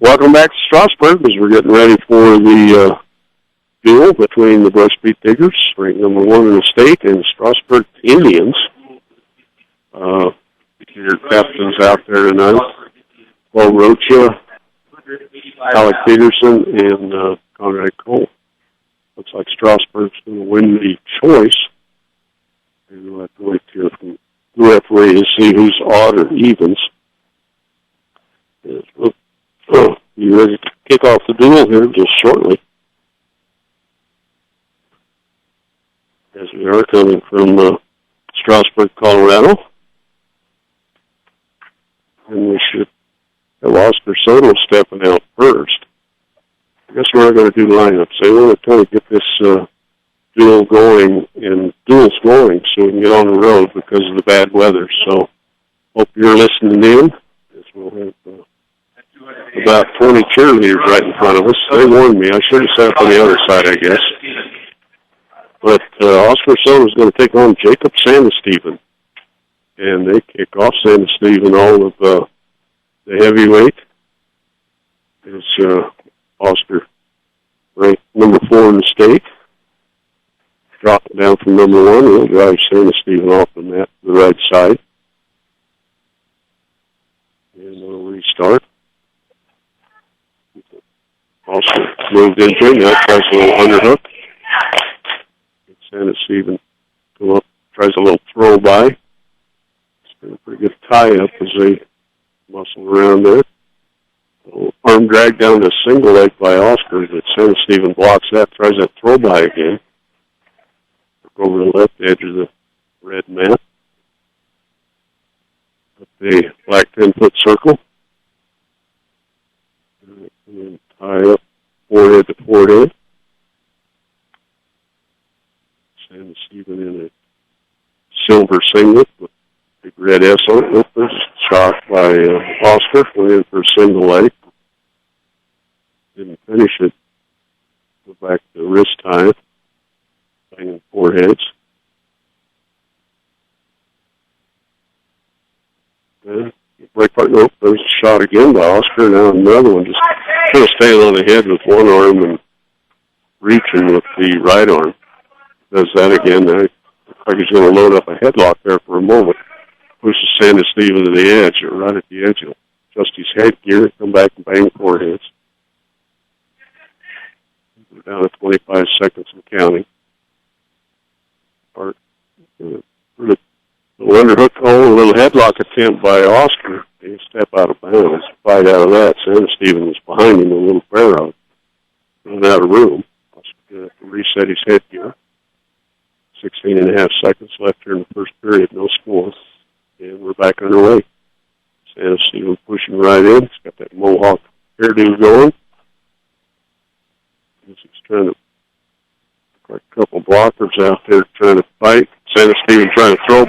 Welcome back to Strasburg as we're getting ready for the duel between the Brush Beat Diggers, ranked number 1 in the state, and Strasburg Indians. Your captains out there tonight, Paul Rocha, Alec Peterson, and Conrad Cole. Looks like Strasburg's going to win the choice. And we'll have to wait here from the referee to see who's odd or evens. You ready to kick off the duel here just shortly. As we are coming from Strasburg, Colorado. And we should have Oscar Soto stepping out first. I guess we're not going to do lineups. They want to kind of get this duel going and duels going so we can get on the road because of the bad weather. So hope you're listening in as we'll have about 20 cheerleaders right in front of us. They warned me. I should have sat up on the other side, I guess. But Oscar Soto is going to take on Jacob Sandesteven. And they kick off Sandesteven all of the heavyweight. It's Oscar ranked number 4 in the state. Dropping down from number 1. He'll drive Sandesteven off the mat to the right side. And we'll restart. Also moved into it. Now tries a little underhook. Sandesteven go up, tries a little throw by. It's been a pretty good tie-up as they muscle around there. Arm drag down to single leg by Oscar, but Sandesteven blocks that, tries that throw by again. Look over the left edge of the red mat. Up the black 10-foot circle. And then tie up forehead to forehead. Sandesteven in a silver singlet with big red S on it. There's a shot by Oscar. Went in for a single leg. Didn't finish it. Go back to the wrist tie. Banging foreheads. And break part. Nope. There's a shot again by Oscar. Now another one. Just kind of staying on the head with one arm and reaching with the right arm. Does that again. Now, looks like he's going to load up a headlock there for a moment. Pushes Sandesteven to the edge, or right at the edge. He'll adjust his headgear, come back and bang foreheads. We're down to 25 seconds and counting. Little underhook, a little headlock attempt by Oscar. He step out of bounds. Fight out of that. Sandesteven was behind him, a little barrel. Running out of room. Oscar going to have to reset his headgear. 16 and a half seconds left here in the first period. No score. And we're back underway. Sandesteven pushing right in. He's got that mohawk hairdo going. He's trying to, like a couple blockers out there trying to fight. Sandesteven trying to throw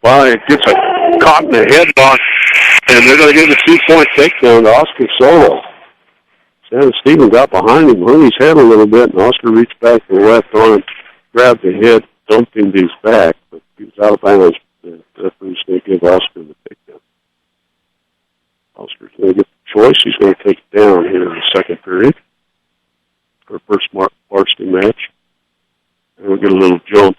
by. It gets caught in the headlock. And they're going to give a 2-point takedown to Oscar Soto. Sandesteven got behind him, hung his head a little bit, and Oscar reached back to the left arm, grabbed the head, dumped him to his back, but he was out of bounds. The referee's going to give Oscar the takedown. Oscar's going to get the choice. He's going to take it down here in the second period for first varsity match. And we'll get a little jump.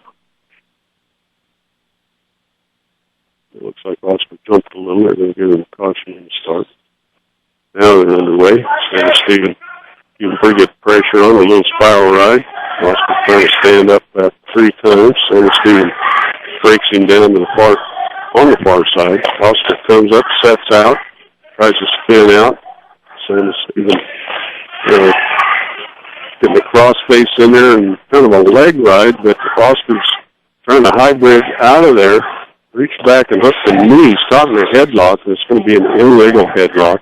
It looks like Oscar jumped a little. They're going to give him a caution in the start. Now they're underway. Sandesteven giving pretty good pressure on a little spiral ride. Oscar trying to stand up about 3 times. Sandesteven breaks him down to on the far side. Oscar comes up, sets out, tries to spin out. Sandesteven getting the cross face in there and kind of a leg ride, but Oscar's trying to hybrid out of there, reach back and hook the knees, caught in a headlock, and it's going to be an illegal headlock.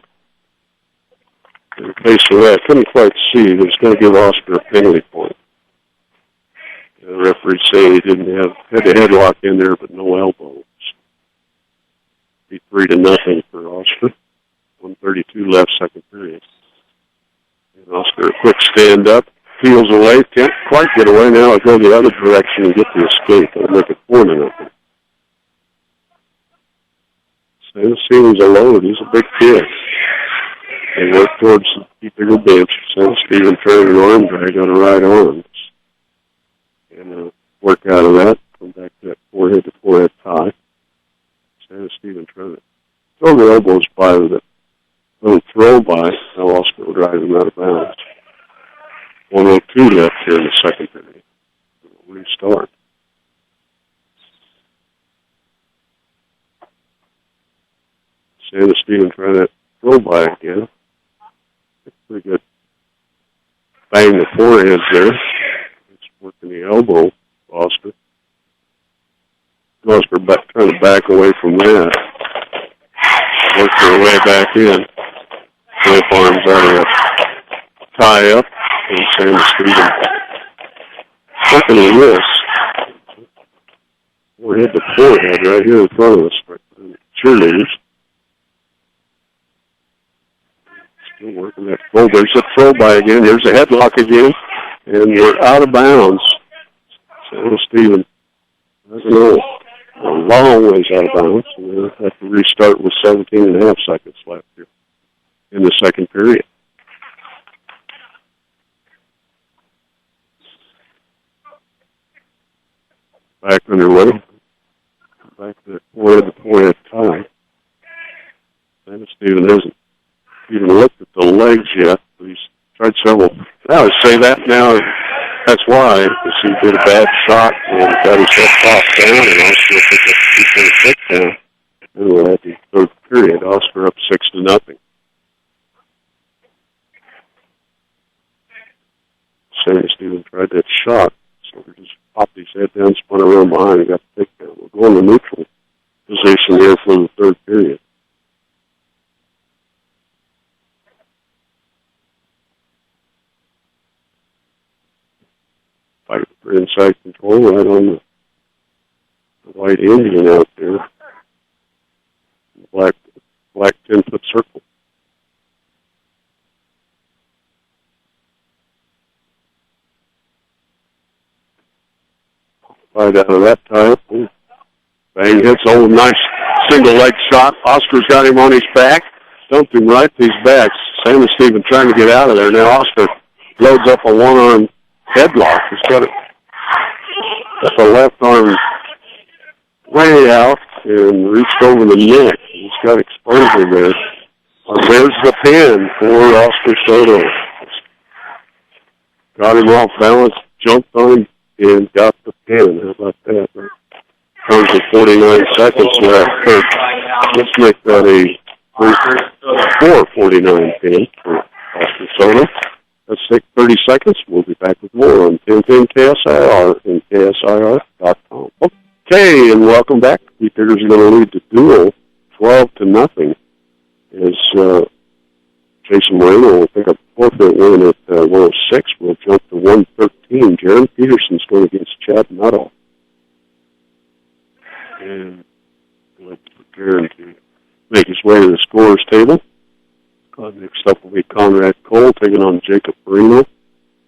In case of that, couldn't quite see, but it's going to give Oscar a penalty point. The referee saying he didn't had the headlock in there, but no elbows. Be 3-0 for Oscar. 1:32 left, second period. And Oscar, a quick stand up, peels away, can't quite get away. Now I go the other direction and get the escape. I'll make it 4-0. Sandesteven's a load. He's a big kid. They work towards the bigger bench. Send Stephen trying an arm drag on the right arm. And work out of that. Come back to that forehead to forehead tie. Send Stephen trying to throw the elbows by with a little throw by. Now Oscar will drive him out of bounds. 1:02 left here in the second period. We'll restart. Santa Stephen trying that throw by again. Pretty good. Bang the forehead there. It's working the elbow, Oscar. Oscar trying to back away from that. Work their way back in. Flip arms out of that tie up. And Santa Stephen working the wrist. Forehead to forehead right here in front of us. Cheerleaders. Still working that throw. There's a throw by again. Here's a headlock again. And we're out of bounds. Santa Stephen doesn't know. A long ways out of bounds. We'll have to restart with 17 and a half seconds left here in the second period. Back underway. Back to the forehead tie. Santa Stephen hasn't even looked at the legs yet. He's tried several. I would say that now. That's why, because he did a bad shot and got his head tossed down, and Oscar took a 6 down. And we're at the third period. Oscar up 6-0. Santa Stephen tried that shot, so he just popped his head down, spun around behind, and got the takedown. We're going to neutral position here for the third period. Fight for inside control right on the white Indian out there. Black 10-foot circle. Fight out of that tie. Bang hits. Oh, nice single leg shot. Oscar's got him on his back. Dumped him right to his back. Santa Stephen trying to get out of there. Now Oscar loads up a one-arm headlock. He's got the left arm way out and reached over the neck. He's got exposure there. There's the pin for Oscar Soto. Got him off balance, jumped on him, and got the pin. How about that? Comes with 49 seconds left. Let's make that a 4:49 pin for Oscar Soto. Let's take 30 seconds. We'll be back with more on 1010 KSIR and KSIR.com. Okay, and welcome back. The Tigers are going to lead the duel 12-0 as Jason Moreno will pick up a forfeit win at 106. We'll jump to 113. Jaron Peterson's going against Chad Nuttall. And let's prepare to make his way to the scorer's table. Next up will be Conrad Cole taking on Jacob Marino.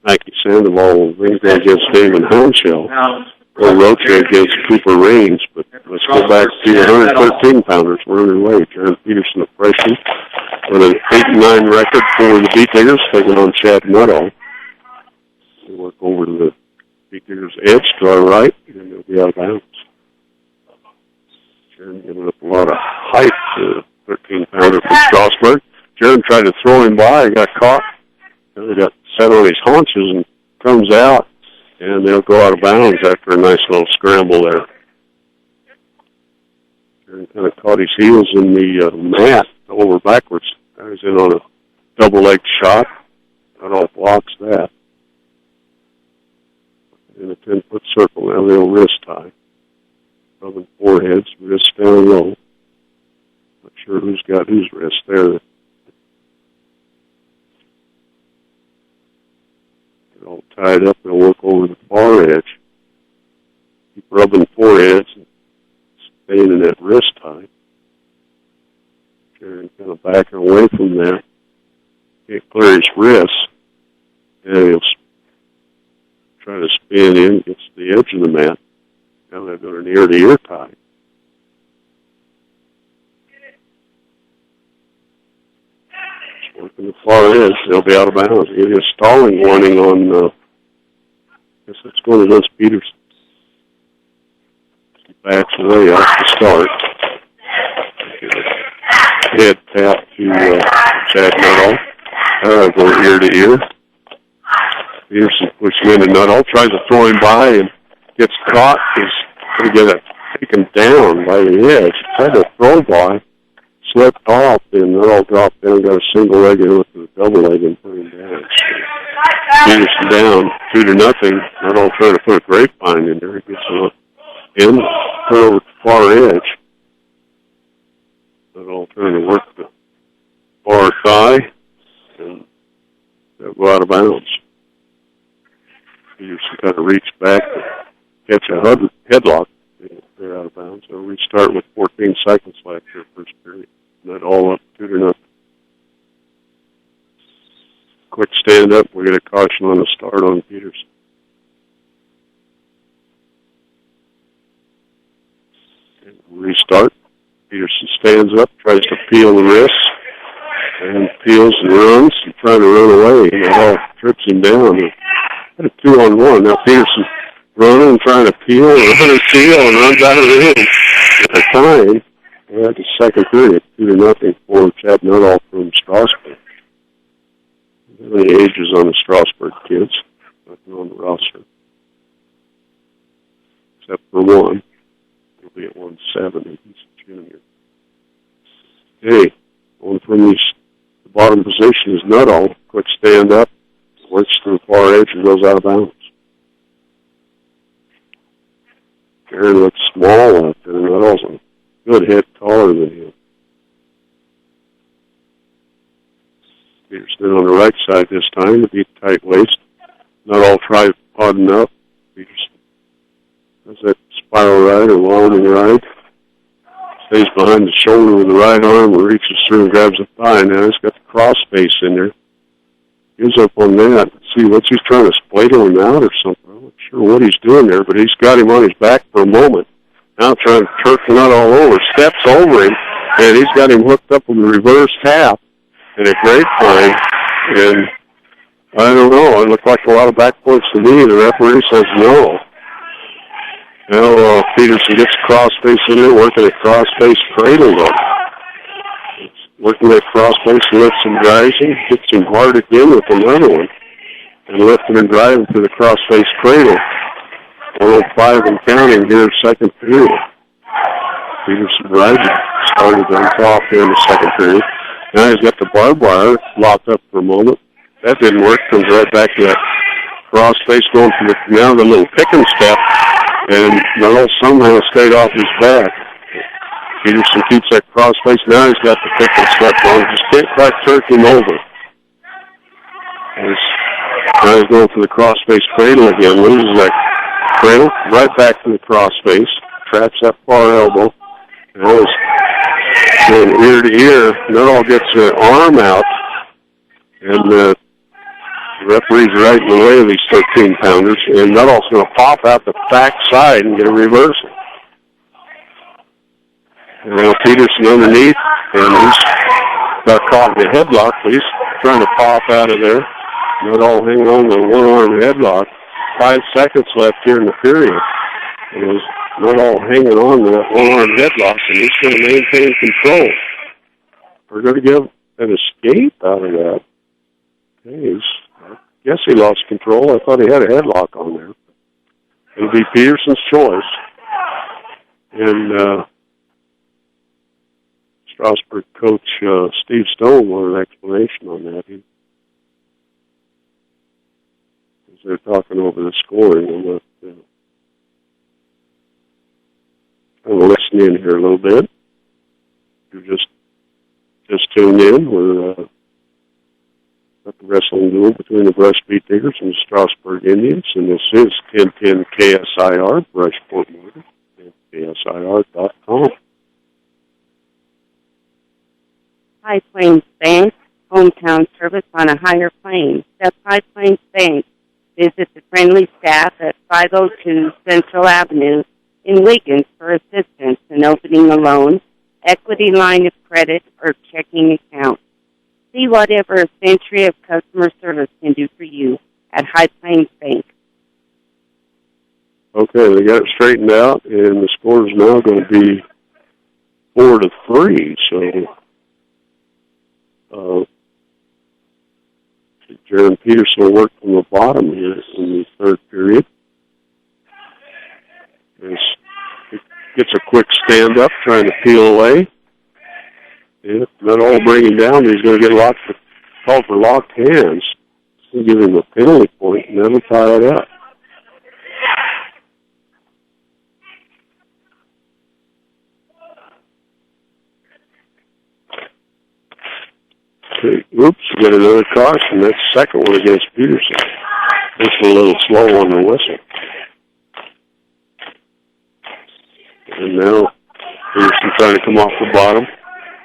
Mikey Sandoval will go against Damon Houndshell. Or Roche against Cooper Raines. But let's go back to the 113-pounders. We're underway. Jaron Peterson, a freshman, with an 8-9 record for the B-Tigers, taking on Chad Nuttall. We'll work over to the B-Tigers' edge to our right, and they'll be out of bounds. Jaron giving up a lot of height to the 13-pounder from Strasburg. Jaron tried to throw him by, he got caught. He got set on his haunches and comes out, and they'll go out of bounds after a nice little scramble there. Jaron kind of caught his heels in the mat, over backwards. He was in on a double-leg shot. Nuttall blocks that. In a 10-foot circle, now they'll wrist tie. Rubbing foreheads, wrist down low. Not sure who's got whose wrist there. All tied up, they'll work over the far edge. Keep rubbing foreheads and staying in that wrist tie. Jaron kind of backing away from there. Can't clear his wrists. And he'll try to spin in, gets to the edge of the mat. Now they're going to ear-to-ear tie. Working the far edge, they'll be out of bounds. Give you a stalling warning on, I guess it's going against Peterson. He backs away off the start. Head tap to Chad Nuttall. Go ear to ear. Peterson pushing into Nuttall, tries to throw him by and gets caught. He's going to get taken down by the edge. Tried to throw by, slipped off, and Nuttall dropped down, got a single leg in with a double leg and put him down. Peterson down, 2-0. Nuttall trying to put a grapevine in there. He gets in, put over the far edge. Nuttall trying to work the far thigh, and they'll go out of bounds. Peterson kind of reached back to catch a headlock. They're out of bounds. So we start with 14 seconds left here, first period. Nuttall up 2-0. Quick stand up. We get a caution on the start on Peterson. And restart. Peterson stands up, tries to peel the wrists, and peels and runs, and trying to run away. Nuttall trips him down. Had a 2-on-1. Now Peterson running, trying to peel, and runs out of the ring. At the time, we had the second period, 2-0 for Chad Nuttall from Strasburg. How many ages on the Strasburg kids? Nothing on the roster. Except for one. He'll be at 170. He's a junior. Okay, going from the bottom position is Nuttall. Quick stand up, works to the far edge and goes out of bounds. Aaron looks small out there. Nuttall's a good head taller than him. Peterson on the right side this time to beat tight waist. Nuttall tries podding up. Peterson does that spiral ride or winding ride. Stays behind the shoulder with the right arm and reaches through and grabs the thigh. Now he's got the cross face in there. Gives up on that. See, what's he's trying to spladle him out or something? I'm not sure what he's doing there, but he's got him on his back for a moment. Now trying to turf the nut all over. Steps over him, and he's got him hooked up with the reverse half in a grapevine. And I don't know. It looked like a lot of back points to me. The referee says no. Now Peterson gets a cross face in there, working a cross face cradle though. Working that cross face, lifts and drives him, hits him hard again with another one, and lifting and driving to the cross face cradle. 105 and counting here, second period. Peterson rising, started on top here in the second period. Now he's got the barbed wire locked up for a moment. That didn't work, comes right back to that cross face going for now the little pick and step, and Nuttall somehow stayed off his back. Peterson keeps that cross face. Now he's got the pick and step on. Just can't quite turn him over. Now he's going for the cross face cradle again. Loses that cradle. Right back to the cross face. Traps that far elbow. Now he's going ear to ear. Nuttall gets an arm out. And the referee's right in the way of these 13-pounders. And Nuttall's going to pop out the back side and get a reversal. And now Peterson underneath, and he's got caught in the headlock, but he's trying to pop out of there. Nuttall hanging on to the one-arm headlock. 5 seconds left here in the period. And there's Nuttall hanging on to that one-arm headlock, and he's going to maintain control. We're going to give an escape out of that. Okay, I guess he lost control. I thought he had a headlock on there. It'll be Peterson's choice. And Strasburg coach Steve Stone wanted an explanation on that. They're talking over the scoring. I'm going to listen in here a little bit. You're just tuned in. We're at the wrestling duel between the Brush Beat Diggers and the Strasburg Indians, and this is 1010 KSIR, Brushport, Morgan, and KSIR.com. High Plains Bank, hometown service on a higher plane. That's High Plains Bank. Visit the friendly staff at 502 Central Avenue in Wiggins for assistance in opening a loan, equity line of credit, or checking account. See whatever a century of customer service can do for you at High Plains Bank. Okay, they got it straightened out, and the score is now going to be 4-3. So, Jaron Peterson will work from the bottom here in the third period. He gets a quick stand-up, trying to peel away. Yeah, not all bring him down. He's going to get called for locked hands. He'll give him a penalty point, and that'll tie it up. Okay, oops, we got another caution. That's the second one against Peterson. Just a little slow on the whistle. And now Peterson trying to come off the bottom.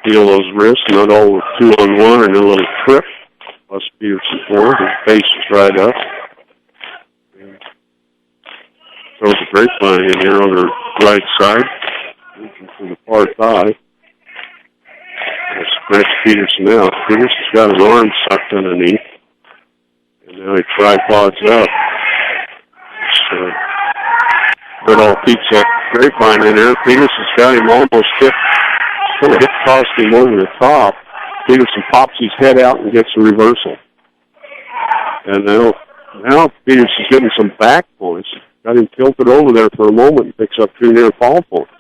Feel those wrists, not all with 2-on-1 and a little trip. Plus Peterson forward. His face is right up. And throws a grapevine in here on the right side. Looking for the far thigh. That's Peterson out. Peterson's got his arm sucked underneath. And now he tripods up. So, Goodall keeps that grapevine in there. Peterson's got him almost hit. Kind of tossed him over the top. Peterson pops his head out and gets a reversal. And now Peterson's getting some back points. Got him tilted over there for a moment and picks up 2 near fall points.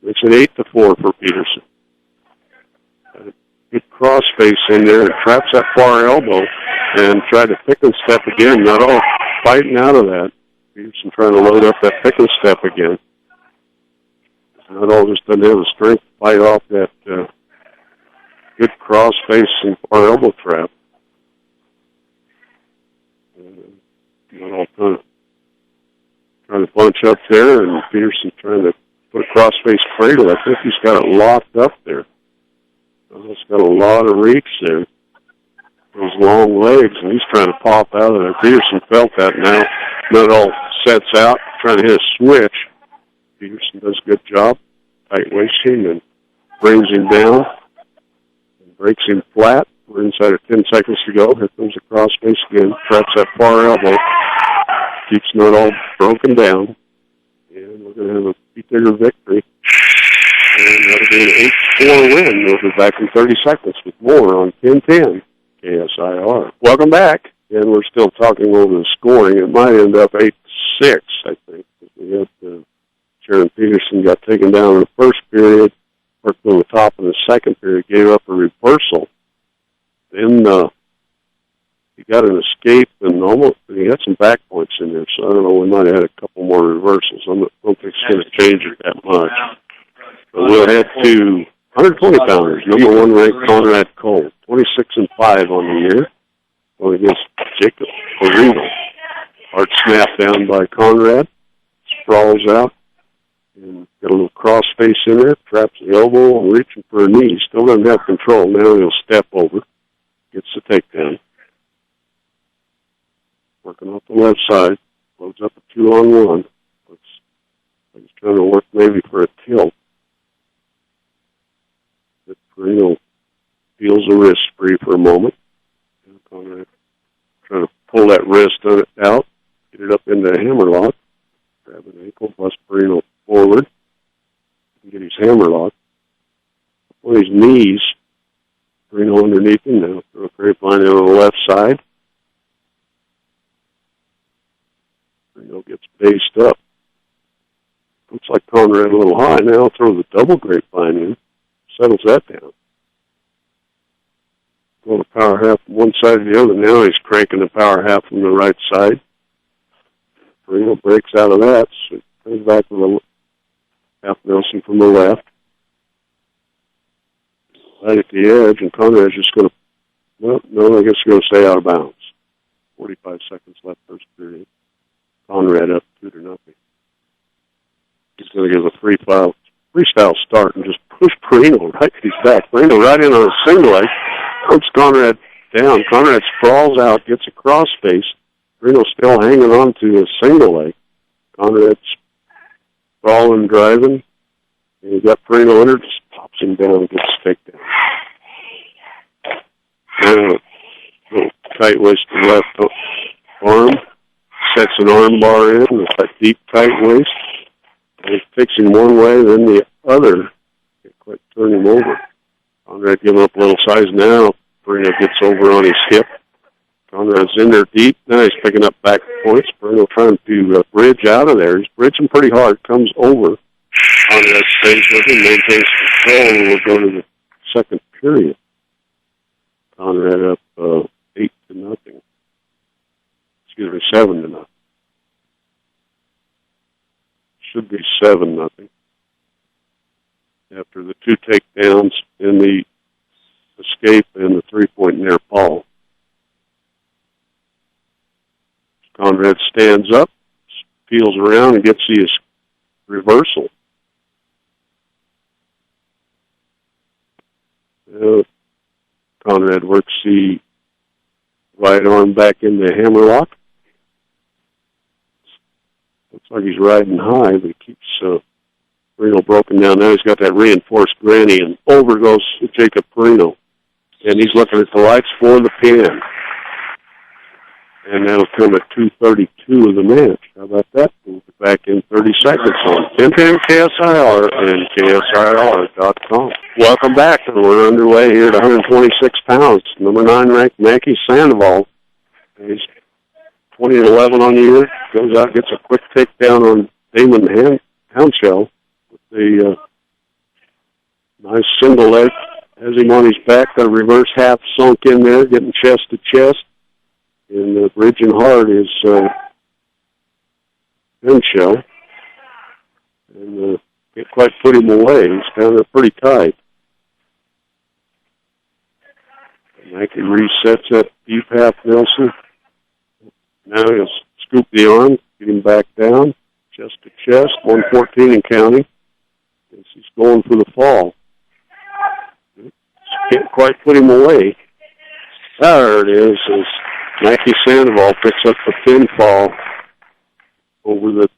Makes it 8-4 for Peterson. Good cross face in there and traps that far elbow and tried to pick and step again. Not all fighting out of that. Peterson trying to load up that pick and step again. Not all just doesn't have the strength to fight off that good cross face and far elbow trap. Not all trying to punch up there, and Peterson trying to put a cross face cradle. I think he's got it locked up there. He's got a lot of reach there. Those long legs, and he's trying to pop out of there. Peterson felt that now. Not all sets out, trying to hit a switch. Peterson does a good job, tight wasting, and brings him down and breaks him flat. We're inside of 10 seconds to go. Here comes the cross face again. Traps that far elbow. Keeps not all broken down. And we're going to have a bigger victory. And that'll be an 8-4 win. We'll be back in 30 seconds with more on 10-10 KSIR. Welcome back. And we're still talking over the scoring. It might end up 8-6, I think. We had Jaron Peterson got taken down in the first period, worked on the top in the second period, gave up a reversal. Then he got an escape and he had some back points in there. So I don't know, we might have had a couple more reversals. I don't think it's going to change it that much. But we'll head to 120-pounders, number 1 ranked Conrad Cole, 26-5 on the year, going against Jacob Perino. Hard snap down by Conrad, sprawls out, and got a little cross face in there, traps the elbow, and reaching for a knee. Still doesn't have control. Now he'll step over, gets the takedown. Working off the left side, loads up a 2-on-1. He's trying to work maybe for a tilt. But Perino feels the wrist free for a moment. Conrad trying to pull that wrist out, get it up into a hammerlock, grab an ankle, plus Perino forward, and get his hammerlock. On his knees, Perino underneath him now, throw a grapevine in on the left side. Perino gets based up. Looks like Conrad a little high now, throws a double grapevine in, settles that down. Going the power half from one side to the other. Now he's cranking the power half from the right side. Perino breaks out of that, so comes back to the half Nelson from the left. Right at the edge, and Conrad's just going to, no, I guess he's going to stay out of bounds. 45 seconds left first period. Conrad up 2-0. He's going to give a freestyle start and just push Perino right to his back. Perino right in on a single leg. Puts Conrad down. Conrad sprawls out, gets a cross face. Perino still hanging on to a single leg. Conrad's sprawling, driving. And he got Perino under, just pops him down and gets a takedown. Now, little tight-waisted left arm. Sets an arm bar in with that deep, tight waist. And he's fixing one way, then the other. Can't quite turn him over. Conrad giving up a little size now. Bruno gets over on his hip. Conrad's in there deep. Now he's picking up back points. Bruno trying to bridge out of there. He's bridging pretty hard. Comes over. Conrad stays with him, maintains control, and we'll go to the second period. Conrad up 8-0. Excuse me, 7-0. Should be 7-0. After the two takedowns in the escape and the 3-point near ball. Conrad stands up, peels around, and gets his reversal. Conrad works the right arm back in the hammerlock. Looks like he's riding high, but he keeps Perino broken down. Now he's got that reinforced granny, and over goes Jacob Perino. And he's looking at the lights for the pin. And that'll come at 2:32 of the match. How about that? We'll be back in 30 seconds on 1010 KSIR and KSIR.com. Welcome back. We're underway here at 126 pounds. Number 9 ranked Mackie Sandoval. He's 20-11 on the year. Goes out, gets a quick takedown on Damon Houndshell with the nice single leg. Has him on his back, got a reverse half sunk in there, getting chest to chest. And bridging hard is Houndshell. And can't quite put him away. He's down there pretty tight. Mackie resets that deep half Nelson. Now he'll scoop the arm, get him back down, chest to chest, 114 and counting. As he's going for the fall. Can't quite put him away. There it is. As Mackie Sandoval picks up the pinfall over the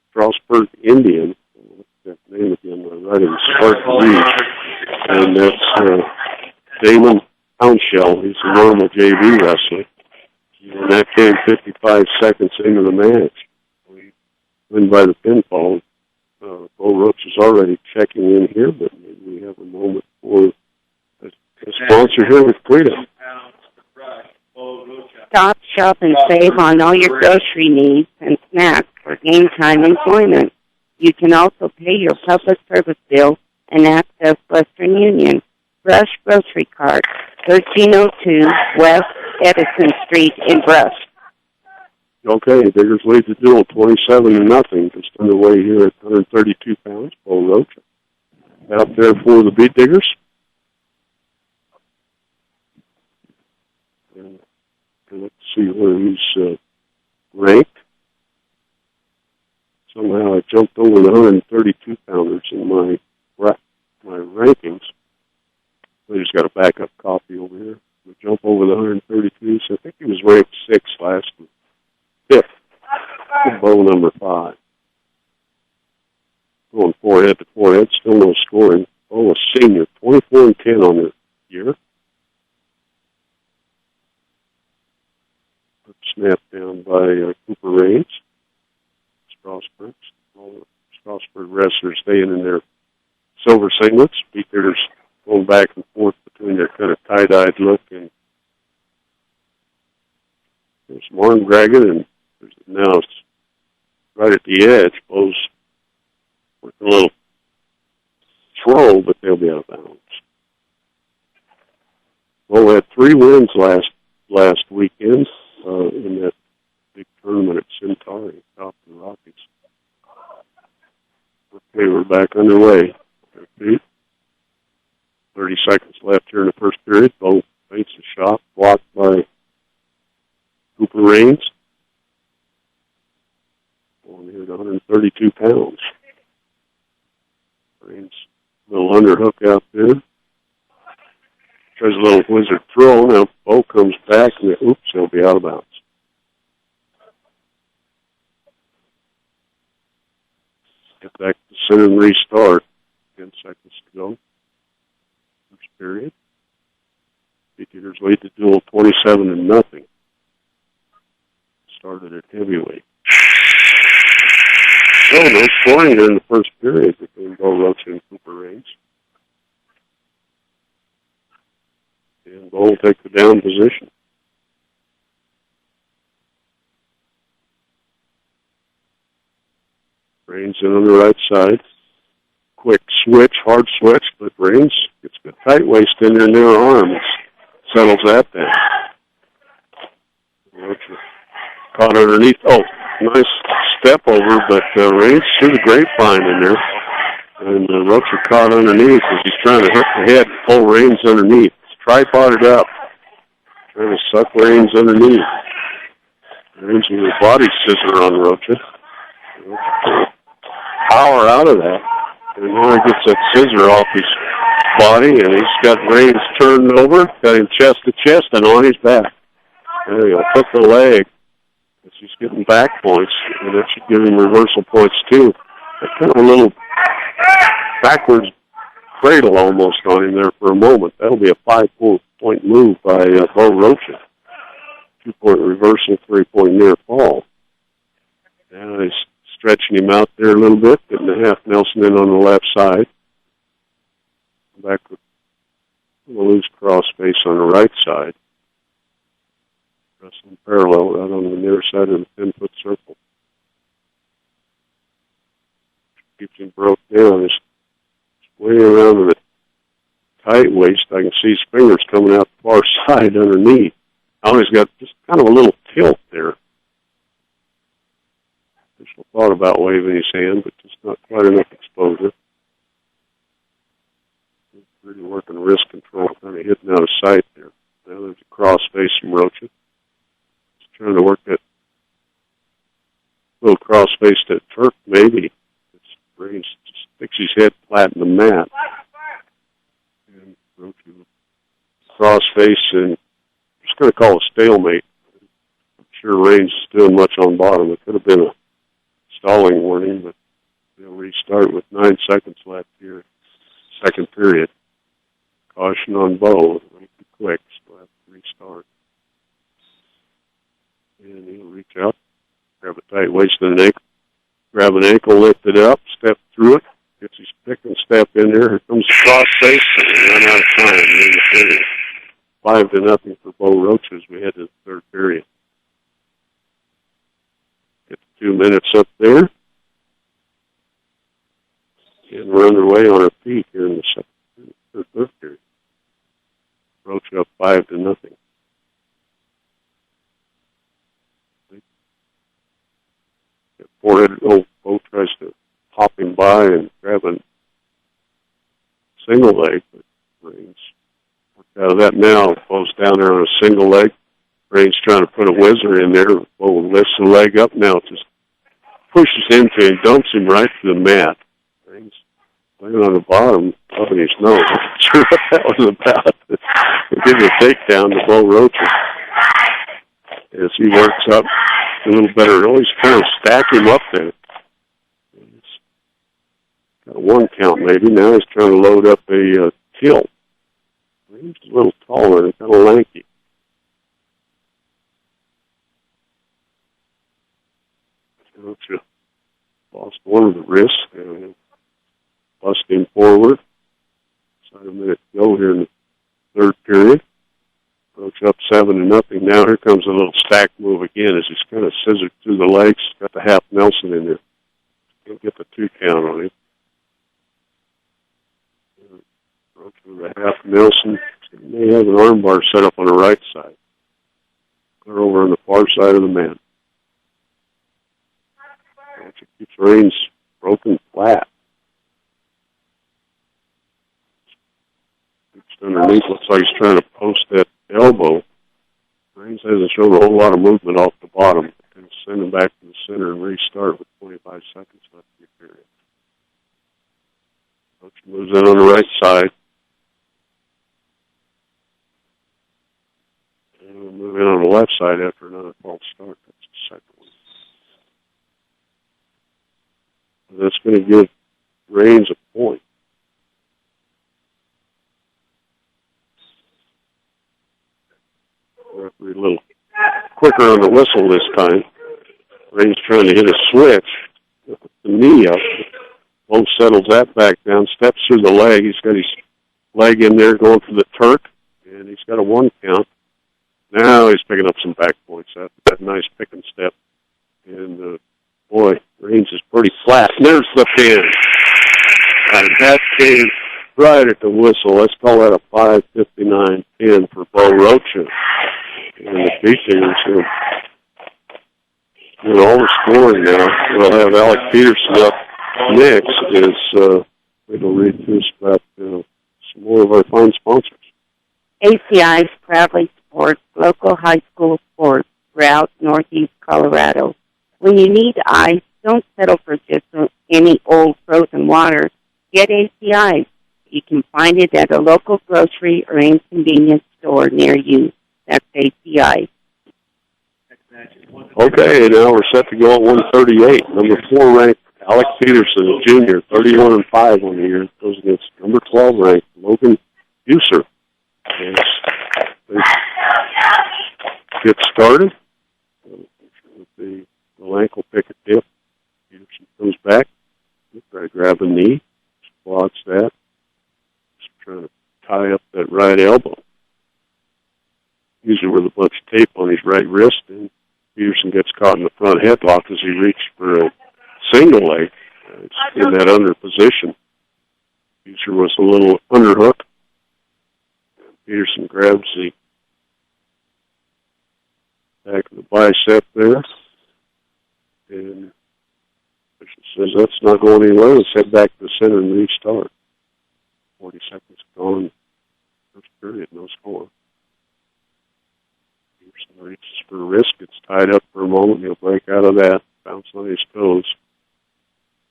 Strasburg Indian. What's that name again? I read it. Spartan Reed. And that's Damon Houndshell. He's a normal JV wrestler. And that came 55 seconds into the match. We win by the pinfall. Bo Roach is already checking in here, but maybe we have a moment for a sponsor here with Freedom. Stop, shop, and save on all your grocery needs and snacks for game time enjoyment. You can also pay your public service bill and access Western Union. Brush Grocery Cart, 1302 West Edison Street in Brush. Okay, Diggers leads the duel 27-0. Just underway here at 132 pounds. Bo Roach out there for the Beat Diggers. And let's see where he's ranked. Somehow I jumped over the 132 pounders in my rankings. I just got a backup copy over here. We jump over the 132, so I think he was ranked 6th last week. 5th. Bow number 5. Going forehead to forehead, still no scoring. Bow a senior, 24-10 on the year. Snapped down by Cooper Raines. Strasburg. All the Strasburg wrestlers staying in their silver singlets. Beat Diggers going back and forth between their kind of tie-dyed look and there's some arm dragging, and now it's right at the edge. Bow's working a little throw, but they'll be out of bounds. Bow had 3 wins last weekend in that big tournament at Centauri, top of the Rockies. Okay, we're back underway. 30 seconds left here in the first period. Bow feints the shot, blocked by Cooper Raines. On here to 132 pounds. Raines, a little underhook out there. Tries a little wizard throw. Now Bo comes back and he'll be out of bounds. Get back to center and restart. 10 seconds to go. First period. Beekeaters lead the duel 27-0. Started at heavyweight. So no scoring during the first period between Bo Roach and Cooper Raines. And Bo will take the down position. Raines in on the right side. Quick switch, hard switch, but Raines gets the tight waist in there near her arm. Settles that down. Roach caught underneath. Oh, nice step over, but Raines threw the grapevine in there. And Roach caught underneath as he's trying to hook the head and pull Raines underneath. It's tripoded up. Trying to suck Raines underneath. Raines with a body scissor on Rocha. Power out of that. And now he gets that scissor off his body, and he's got Raines turned over, got him chest to chest, and on his back. There you go. Took the leg. He's getting back points, and that should give him reversal points, too. That's kind of a little backwards cradle almost on him there for a moment. That'll be a 5-point move by Bo Rocha. 2-point reversal, 3-point near fall. Now he's stretching him out there a little bit, getting the half Nelson in on the left side. Back with a loose cross face on the right side. Wrestling parallel out on the near side of the 10-foot circle. Keeps him broke down. He's way around to the tight waist. I can see his fingers coming out the far side underneath. Now he's got just kind of a little tilt there. Official thought about waving his hand, but just not quite enough exposure. He's really working wrist control, kind of hitting out of sight there. Now there's a cross face from Rocha. He's trying to work that little cross face that Turk maybe. Raines just sticks his head flat in the mat. And Rocha cross face, and I'm just going to call it a stalemate. I'm sure Raines is doing much on bottom. It could have been a stalling warning, but they'll restart with 9 seconds left here. Second period. Caution on Bo. A little too quick, so we'll have to restart. And he'll reach out, grab a tight waist and an ankle. Grab an ankle, lift it up, step through it, gets his pick and step in there. Here comes the cross face, and we run out of time in the period. 5-0 for Bo Roach as we head to the third period. Get 2 minutes up there. And we're underway on our feet here in the third period. Roach up 5-0. Forehead, Bo tries to hop him by and grab a single leg, but Raines worked out of that now. Bo's down there on a single leg. Raines trying to put a whizzer in there. Bo lifts the leg up now, just pushes into him, dumps him right to the mat. Raines laying on the bottom, rubbing his nose. I'm not sure what that was about. We'll give a takedown to Bo Rocha as he works up a little better. Always kind of stack him up there. He's got a 1 count maybe. Now he's trying to load up a tilt. He's a little taller and kind of lanky. Rocha lost one of the wrists and bust him forward. About a minute to go here in the third period. Roach up 7-0. Now here comes a little stack move again as he's kind of scissored through the legs. Got the half Nelson in there. Can't get the 2 count on him. Roach with a half Nelson. He may have an armbar set up on the right side. Clear over on the far side of the mat. Roach keeps Raines broken flat. Reached underneath. Looks like he's trying to post that elbow. Raines hasn't shown a whole lot of movement off the bottom. And send him back to the center and restart with 25 seconds left in the period. Coach moves in on the right side. And we'll move in on the left side after another false start. That's the second one. And that's going to give Raines a point. little quicker on the whistle this time. Ray's trying to hit a switch. The knee up. Bo settles that back down, steps through the leg. He's got his leg in there going for the Turk, and he's got a 1 count. Now he's picking up some back points. That nice pick and step. And, boy, range is pretty flat. And there's the pin. And that came right at the whistle. Let's call that a 5:59 pin for Bo Rocha. And the Beachingers are doing all the scoring now. We'll have Alec Peterson up next as we'll read this about some more of our fine sponsors. ACI proudly supports local high school sports throughout Northeast Colorado. When you need ice, don't settle for just any old frozen water. Get ACI. You can find it at a local grocery or convenience store near you. That's ACI. Okay, now we're set to go at 138. Number 4 ranked Alec Peterson, junior, 31-5 on the year. Goes against number 12 ranked Logan Buser. And they get started with the ankle pick a tip. Peterson comes back, try to grab a knee, blocks that. Just trying to tie up that right elbow. Usually with a bunch of tape on his right wrist, and Peterson gets caught in the front headlock as he reaches for a single leg. It's in that under position. Buser was a little underhook. Peterson grabs the back of the bicep there. And Bishop says, that's not going anywhere. Let's head back to the center and restart. 40 seconds gone. First period, no score. Peterson reaches for a wrist, gets tied up for a moment. He'll break out of that, bounce on his toes.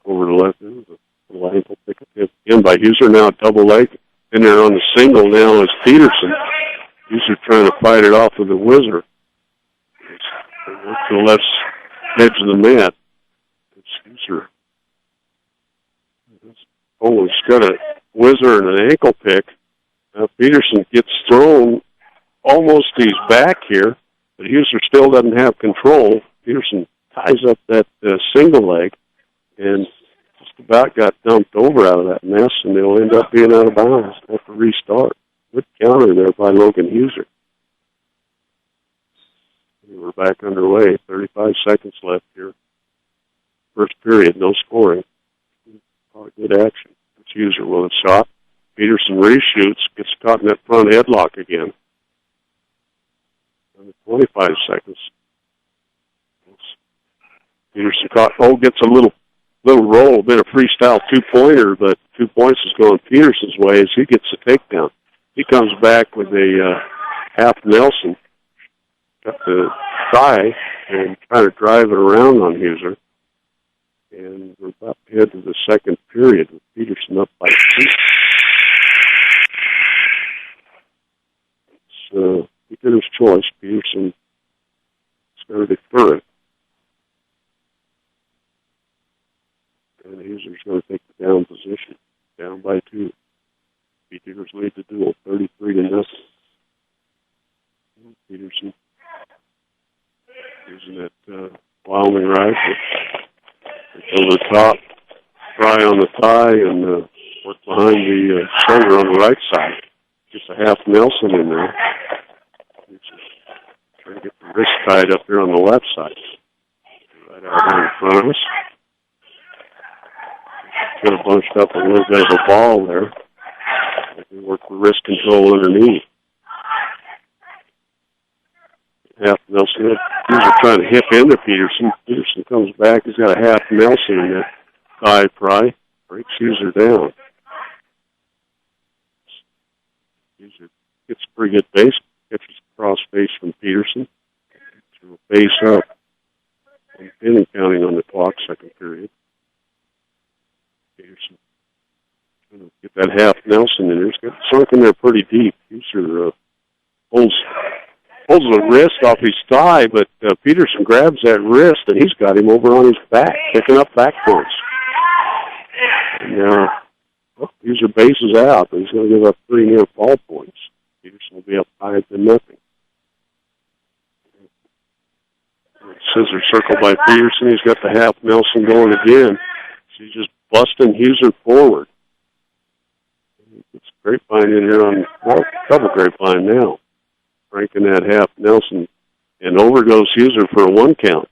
Over the left end, the little ankle pick a tip in by Buser. Now a double leg. In there on the single now is Peterson. Buser trying to fight it off with the whizzer. To the left edge of the mat. It's Buser. Oh, he's got a whizzer and an ankle pick. Now Peterson gets thrown almost to his back here, but Buser still doesn't have control. Peterson ties up that single leg and just about got dumped over out of that mess, and they'll end up being out of bounds. They'll have to restart. Good counter there by Logan Buser. We're back underway. 35 seconds left here. First period, no scoring. Probably good action. It's Buser with a shot. Peterson reshoots, gets caught in that front headlock again. Under 25 seconds. Peterson gets a little roll, a bit of freestyle two-pointer, but 2 points is going Peterson's way as he gets the takedown. He comes back with a half Nelson, got the thigh, and trying to drive it around on Buser. And we're about to head to the second period with Peterson up by 2. It's Peter's choice. Peterson is going to defer it. And Buser's going to take the down position, down by 2. Peter's lead the duel, 33-0. Peterson using that Wyoming rifle. Over the top, try on the thigh, and work behind the shoulder on the right side. Just a half Nelson in there. Trying to get the wrist tied up here on the left side. Right out there in front of us. Kind of bunched up a little bit of a ball there. We work the wrist control underneath. Half Nelson. Buser trying to hip into Peterson. Peterson comes back. He's got a half Nelson in that thigh pry. Breaks Buser down. Buser gets a pretty good base. Catches cross face from Peterson. To a base up. And pinning counting on the clock, second period. Peterson trying to get that half Nelson in there. He's got sunk in there pretty deep. Buser pulls the wrist off his thigh, but Peterson grabs that wrist, and he's got him over on his back, picking up back points. Now, Buser bases out, but he's going to give up 3 near fall points. Peterson will be up 5-0. Scissor circle by Peterson. He's got the half Nelson going again. She's just busting Huser forward. It's grapevine in here on, well, double grapevine now. Cranking that half Nelson. And over goes Huser for a 1 count.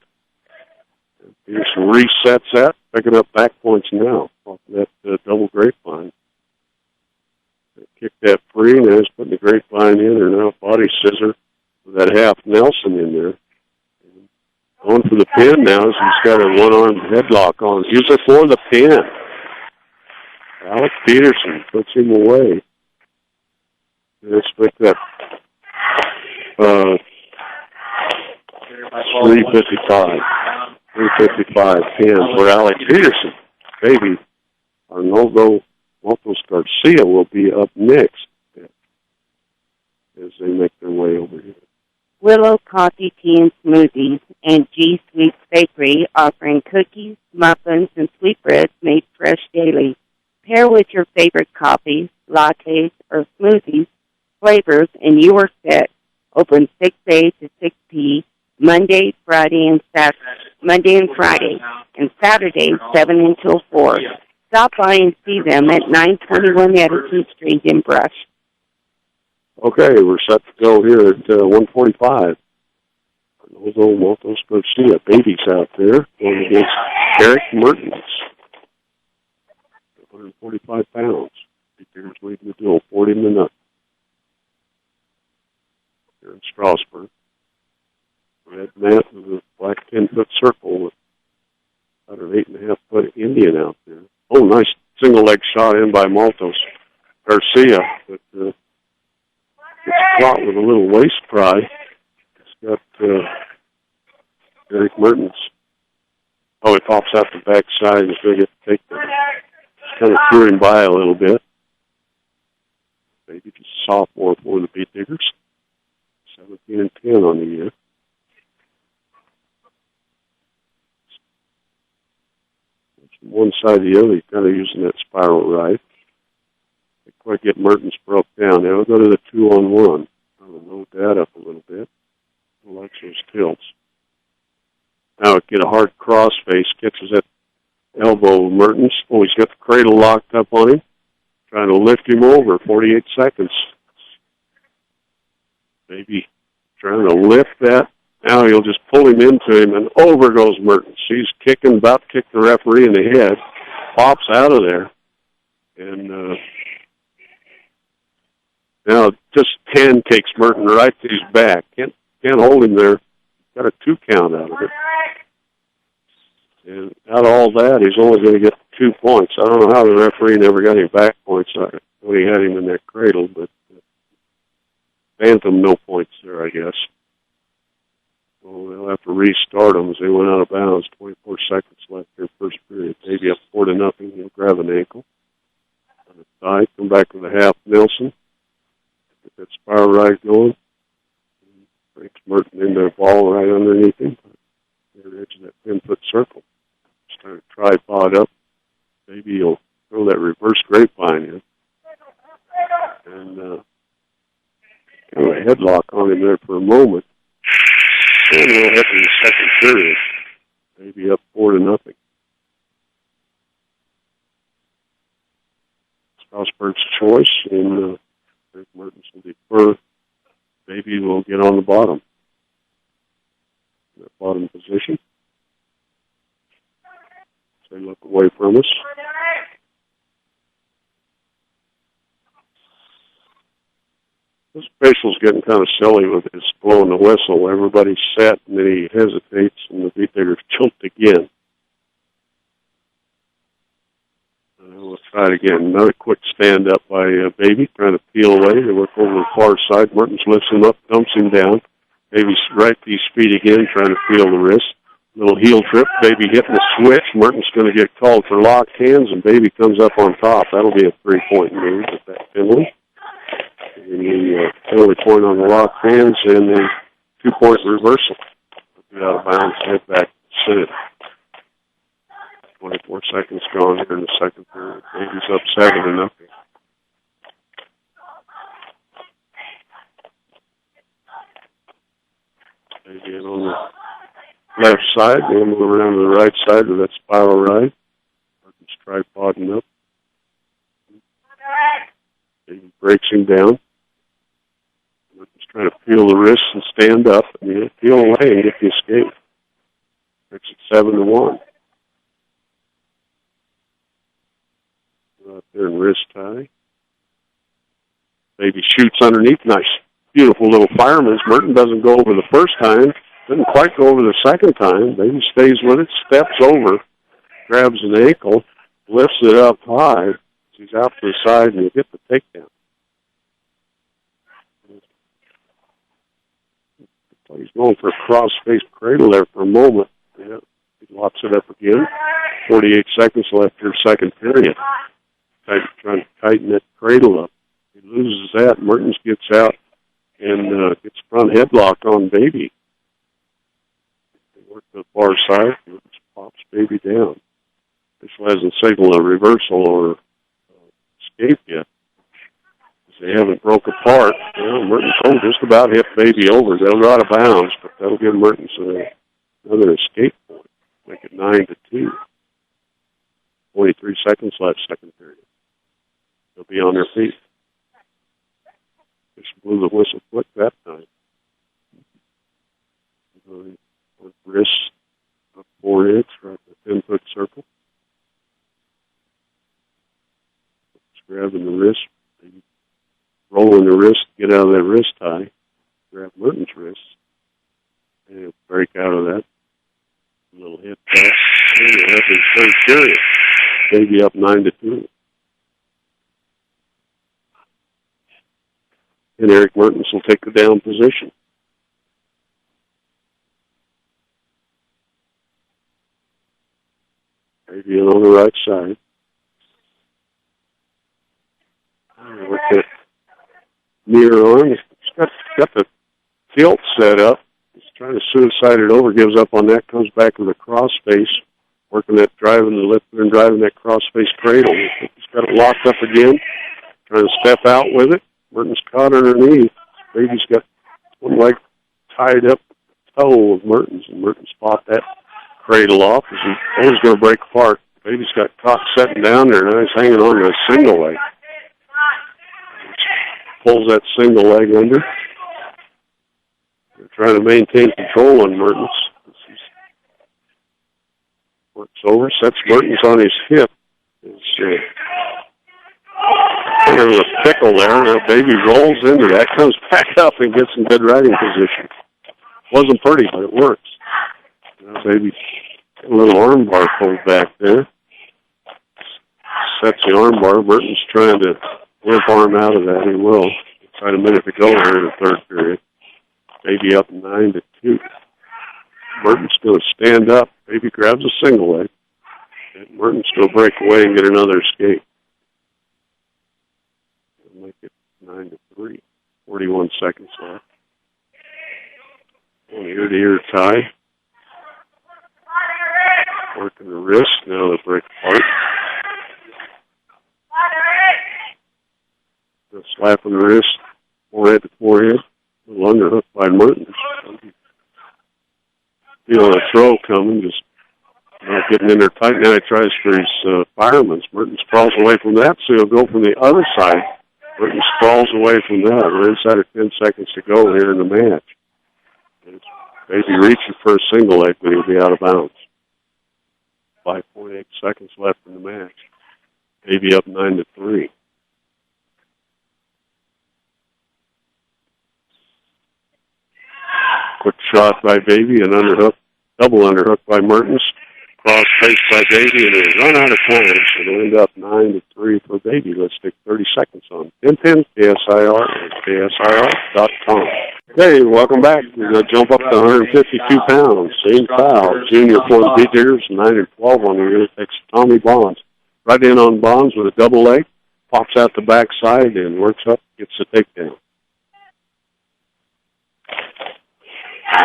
Peterson resets that, picking up back points now off that double grapevine. Kick that free, and he's putting the grapevine in, or now body scissor with that half Nelson in there. Going for the pin now as he's got a one-armed headlock on. Huser for the pin. Alex Peterson puts him away. Let's pick that 355 pin for Alex Peterson. Baby Arnoldo Montos Garcia will be up next as they make their way over here. Willow Coffee, Tea, and Smoothies and G Sweets Bakery offering cookies, muffins, and sweetbreads made fresh daily. Pair with your favorite coffees, lattes, or smoothies, flavors, and you are set. Open 6 A to 6 P, Monday, Friday, and Saturday, 7 until 4. Stop by and see them at 921 Edison Street in Brush. Okay, we're set to go here at 145. Arnoldo Montos Garcia, babies out there, going against Eric Mertens. 145 pounds. Peter's leading the duel, 40-0. Here in Strasburg. Red mat with a black 10-foot circle with about an 8.5-foot Indian out there. Oh, nice single leg shot in by Montos Garcia, but it's caught with a little waist pry. It's got Eric Mertens. Oh, he pops out the backside and he's going to get to take that. Kind of threw him by a little bit. Maybe just sophomore for the Beat Diggers. 17-10 on the year. From one side to the other, he's kind of using that spiral right. They quite get Mertens broke down. Now we'll go to the 2-on-1. I'll load that up a little bit. I like those tilts. Now get a hard cross face, catches that elbow of Mertens. Oh, he's got the cradle locked up on him. Trying to lift him over, 48 seconds. Maybe trying to lift that. Now he'll just pull him into him, and over goes Mertens. He's kicking, about to kick the referee in the head. Pops out of there. And now just 10 takes Mertens right to his back. Can't hold him there. Got a 2 count out of it. And out of all that, he's only going to get 2 points. I don't know how the referee never got him back points when he had him in that cradle, but Bantam, no points there, I guess. Well, they'll have to restart them as they went out of bounds. 24 seconds left here, first period. Maybe up 4-0. He'll grab an ankle. On the side, come back to the half Nelson. Get that spiral right going. Breaks Merton into the ball right underneath him. They're edge of that 10-foot circle. Trying to tripod up. Maybe he'll throw that reverse grapevine in. And kind of a headlock on him there for a moment. And we'll head to the second period. Maybe up 4-0. Strasburg's choice, and Rick Mertens will defer. Maybe we'll get on the bottom. That bottom position. They look away from us. This official's getting kind of silly with his blowing the whistle. Everybody's set, and then he hesitates, and the Beat Diggers choked again. We'll try it again. Another quick stand-up by Baby, trying to peel away. They work over the far side. Mertens lifts him up, dumps him down. Baby's right to his feet again, trying to peel the wrist. Little heel trip. Baby hitting the switch. Mertens going to get called for locked hands, and Baby comes up on top. That'll be a 3-point move with that penalty. And the penalty point on the locked hands, and a 2-point reversal. Get out of bounds, head back to center. 24 seconds gone here in the second period. Baby's up 7-0. Baby in on the left side, and then move around to the right side with that spiral ride. Merton's tripoding up. Baby breaks him down. Merton's trying to peel the wrists and stand up, and he'll peel away and get the escape. Makes it 7-1. Out there in wrist tie. Baby shoots underneath. Nice, beautiful little fireman's. Merton doesn't go over the first time. Doesn't quite go over the second time. Baby stays with it, steps over, grabs an ankle, lifts it up high. He's out to the side, and he'll get the takedown. He's going for a cross-face cradle there for a moment. Yeah, he locks it up again. 48 seconds left here, second period. Trying to tighten that cradle up. He loses that. Mertens gets out and gets front headlock on Baby. They work to the far side. Mertens pops Baby down. This hasn't signaled a reversal or escape yet. They haven't broke apart. Mertens just about hit Baby over. They'll go out of bounds, but that'll give Mertens another escape point. Make it 9-2. 23 seconds left, second period. They'll be on their feet. Just blew the whistle quick that time. Wrists up 4 inch, right in the 10-foot circle. Just grabbing the wrist, rolling the wrist, get out of that wrist tie. Grab Merton's wrist, and he'll break out of that. A little hit back. And he'll have his third period. Baby up 9-2. And Eric Mertens will take the down position. Baby on the right side. With that near arm, he's got the tilt set up. He's trying to suicide it over, gives up on that, comes back with a cross face, working that, driving the lifter and driving that cross face cradle. He's got it locked up again, trying to step out with it. Merton's caught underneath. Baby's got one leg tied up the toe of Merton's, and Merton's popped that cradle off. He's going to break apart. Baby's got caught sitting down there, and now he's hanging on to a single leg. Pulls that single leg under. They're trying to maintain control on Mertens. Works over, sets Mertens on his hip. There's a pickle there. Now Baby rolls into that, comes back up and gets in good riding position. Wasn't pretty, but it works. Now Baby, a little arm bar pulled back there. Sets the arm bar. Mertens trying to limp arm out of that. He will. Tried a minute to go here in the third period. Baby up 9-2. Mertens going to stand up. Baby grabs a single leg. And Mertens going to break away and get another escape. It'll make it 9-3. 41 seconds left. On ear-to-ear tie. Working the wrist. Now they break apart. The slap on the wrist, forehead to forehead. A little underhook by Mertens. Feeling a throw coming, just not getting in there tight. Now he tries for his fireman's. Mertens sprawls away from that, so he'll go from the other side. Mertens sprawls away from that. We're inside of 10 seconds to go here in the match. Baby reaching for a single leg, but he'll be out of bounds. 5.8 seconds left in the match. Baby up 9-3. Quick shot by Baby, an underhook, double underhook by Mertens. Cross face by Baby, and they run out of time, so they'll end up 9-3 for Baby. Let's take 30 seconds on 10-10, KSIR, and KSIR.com. Okay, welcome back. We're going to jump up to 152 pounds. Same foul. Junior for the Beaters, 9-12 on the unit. Takes Tommy Bonds. Right in on Bonds with a double leg. Pops out the backside and works up, gets the takedown.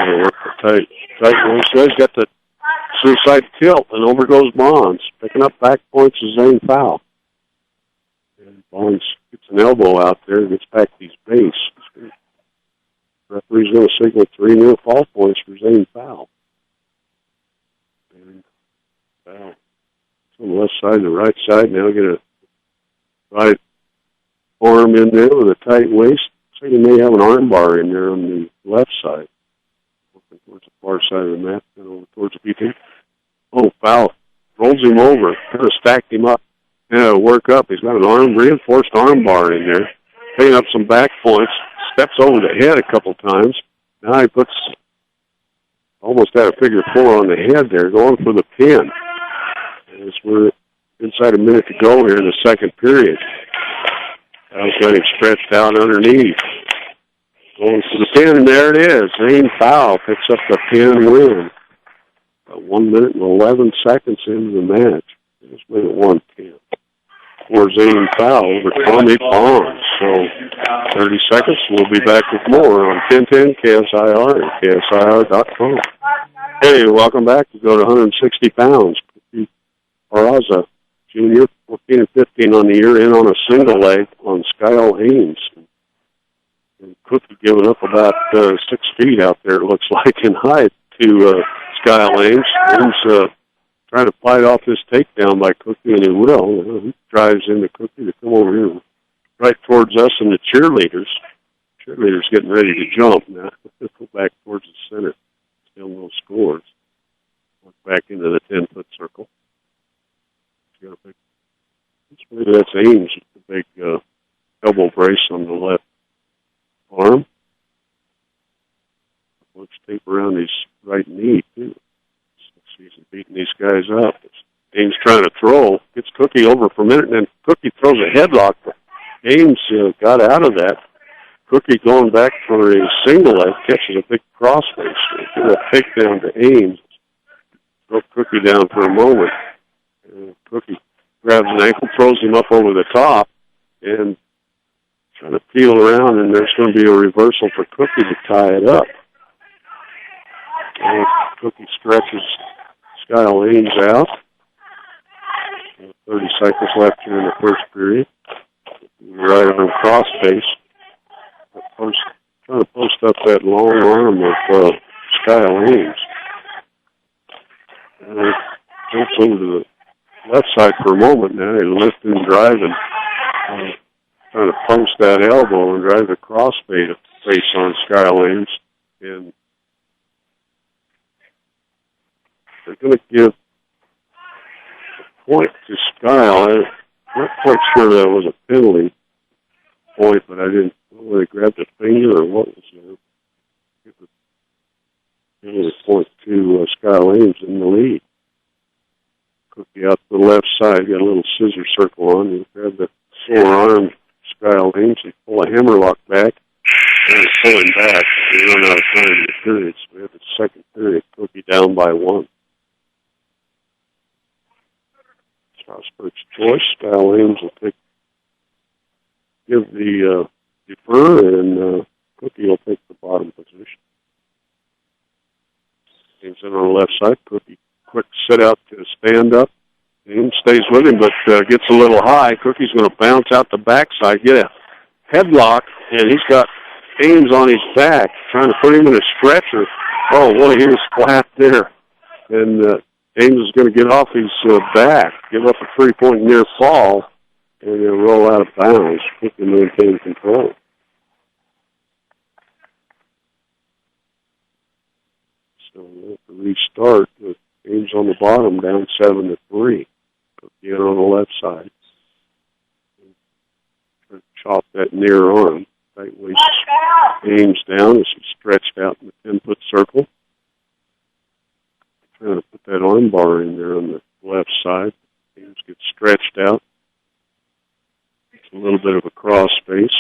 Work tight. So he's got the suicide tilt, and over goes Bonds. Picking up back points is Zane foul. And Bonds gets an elbow out there, gets back to his base. Referee's going to signal 3 near fall points for Zane foul. on the left side and the right side. Now get a right arm in there with a tight waist. So you may have an arm bar in there on the left side. Looking towards the far side of the mat, and over towards the PT. Oh, foul. Rolls him over. Kind of stacked him up. Yeah, work up. He's got an reinforced arm bar in there. Picking up some back points. Steps over the head a couple times. Now he puts almost at a figure 4 on the head there, going for the pin. As we're inside a minute to go here in the second period. I was getting stretched out underneath. Going for the pin, and there it is. Zane foul picks up the pin win. About 1 minute and 11 seconds into the match. It's made it 1-10. For Zane foul over Tommy Bonds. So 30 seconds. We'll be back with more on 1010 KSIR and KSIR.com. Hey, welcome back. We go to 160 pounds. Paraza, junior, 14 and 15 on the year, in on a single leg on Skyle Haynes. And Cookie giving up about 6 feet out there, it looks like, in height to Skyle Haynes. Haynes trying to fight off this takedown by Cookie, and he will. He drives into Cookie to come over here right towards us and the cheerleaders. Cheerleaders getting ready to jump now. Go back towards the center. Still no scores. Look back into the 10-foot circle. Maybe that's Ames with the big elbow brace on the left arm. Looks tape around his right knee, too. He's beating these guys up. Ames trying to throw. Gets Cookie over for a minute, and then Cookie throws a headlock. Ames got out of that. Cookie going back for a single leg, catches a big crossface. Give a takedown to Ames. Broke Cookie down for a moment. Cookie grabs an ankle, throws him up over the top, and trying to peel around, and there's going to be a reversal for Cookie to tie it up. And Cookie stretches Skyle Haynes out. 30 seconds left here in the first period. Right on cross face. Trying to post up that long arm of Skyle Haynes. And jumps over to the left side for a moment now. He's lifting and driving. Trying to post that elbow and drive the cross face on Skyle Haynes. And they're going to give a point to Skyle. I'm not quite sure that was a penalty point, but I didn't know whether they grabbed a finger or what was there. Give the penalty point to Skyle Haynes in the lead. Cookie out to the left side, got a little scissor circle on. He grabbed the sore arm, Skyle Haynes. He pull a hammerlock back, and he's pulling back. We run out of time in the period, so we have the second period. Cookie down by 1. Strasburg's choice. Skyle Haynes will give the defer, and Cookie will take the bottom position. Haynes in on the left side. Cookie quick set out to stand up. Haynes stays with him, but gets a little high. Cookie's going to bounce out the backside, get a headlock, and he's got Haynes on his back, trying to put him in a stretcher. Oh, boy, he was flat there. And Haynes is going to get off his back, give up a 3-point near fall, and then roll out of bounds. Cookie maintain control. So we'll have to restart with Haynes on the bottom, down 7-3. Cookie in on the left side. Try to chop that near arm. Tight waist Haynes down as he's stretched out in the 10-foot circle. Trying to put that arm bar in there on the left side. Haynes gets stretched out. It's a little bit of a cross space.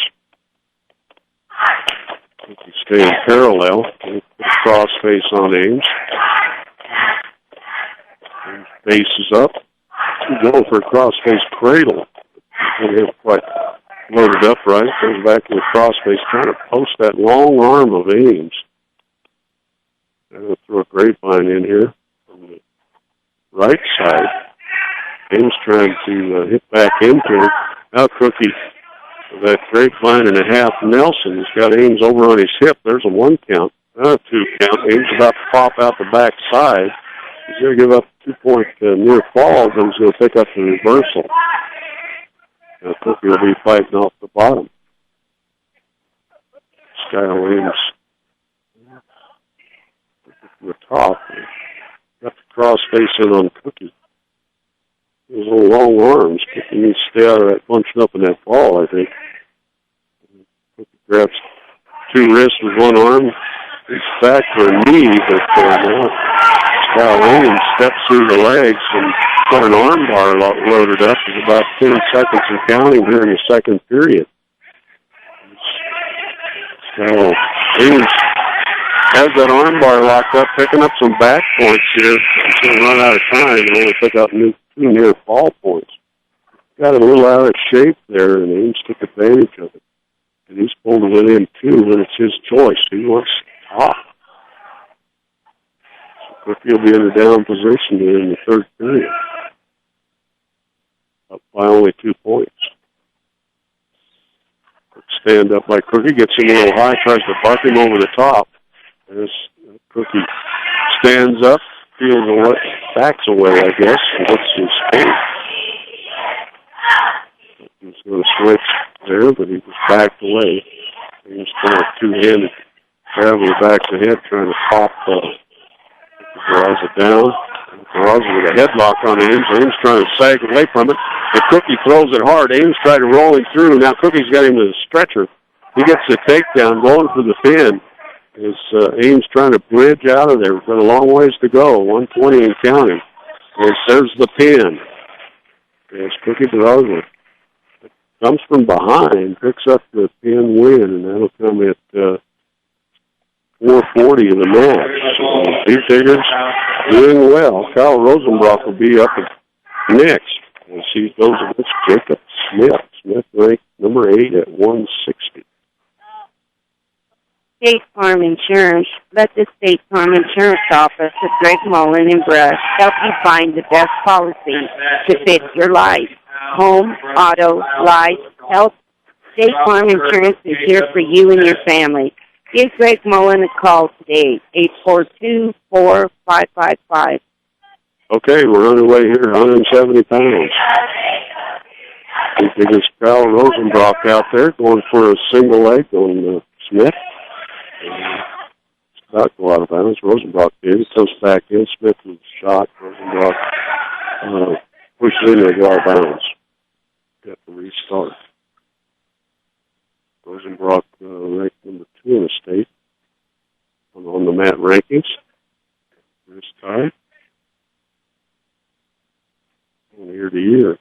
Cookie staying parallel. Put a cross face on Haynes. Base is up. He's going for a cross-face cradle. We haven't quite loaded up right. Goes back to the cross-face, trying to post that long arm of Ames. I'm going to throw a grapevine in here from the right side. Ames trying to hit back into it. Now Cookie, with that grapevine and a half Nelson, he's got Ames over on his hip. There's a 1 count. Now a 2 count. Ames about to pop out the back side. He's going to give up 2-point near fall, then he's going to pick up the reversal. Now, Cookie will be fighting off the bottom. Kyle Ames from the top. Got the cross facing on Cookie. Those little long arms. Cookie needs to stay out of that bunching up in that ball, I think. Cookie grabs 2 wrists with 1 arm. He's back for a knee, but now Kyle Ames steps through the legs and got an arm bar loaded up. There's about 10 seconds and counting during the second period. So Ames has that arm bar locked up, picking up some back points here. He's going to run out of time and only pick up 2 near fall points. Got a little out of shape there, and Ames took advantage of it. And he's pulled it within 2, and it's his choice. He wants to top. So Cookie will be in a down position in the third period. Up by only 2 points. Stand up by Cookie, gets him a little high, tries to buck him over the top. As Cookie stands up, feels the backs away, I guess, and looks his face. He's going to switch there, but he was backed away. He's kind of 2-handed, grabbing the back of the head, trying to pop Peraza down. Peraza with a headlock on Ames. Ames trying to sag away from it. And Cookie throws it hard. Ames tried to roll him through. Now Cookie's got him to the stretcher. He gets the takedown, going for the pin. Ames trying to bridge out of there. We've got a long ways to go. 120 and counting. And there's the pin. As Cookie Peraza comes from behind, picks up the pin win, and that'll come at 4:40 of the match. These Tigers doing well. Kyle Rosenbrock will be up next. We'll see if those against Jacob Smith. Smith ranked number 8 at 160. State Farm Insurance. Let the State Farm Insurance Office of Greg Mullen and Brush help you find the best policy to fit your life. Home, auto, life, health. State Farm Insurance is here for you and your family. Give Greg Mullen a call today, 842-4555. Okay, we're underway here, 170 pounds. I think it's Kyle Rosenbrock out there going for a single leg on Smith. It's about to go out of bounds. Rosenbrock did. He comes back in. Smith with a shot. Rosenbrock pushes in to go out of bounds. Got to restart. Rosenbrock ranked number 2 in the state on the mat rankings. This time, from year to year.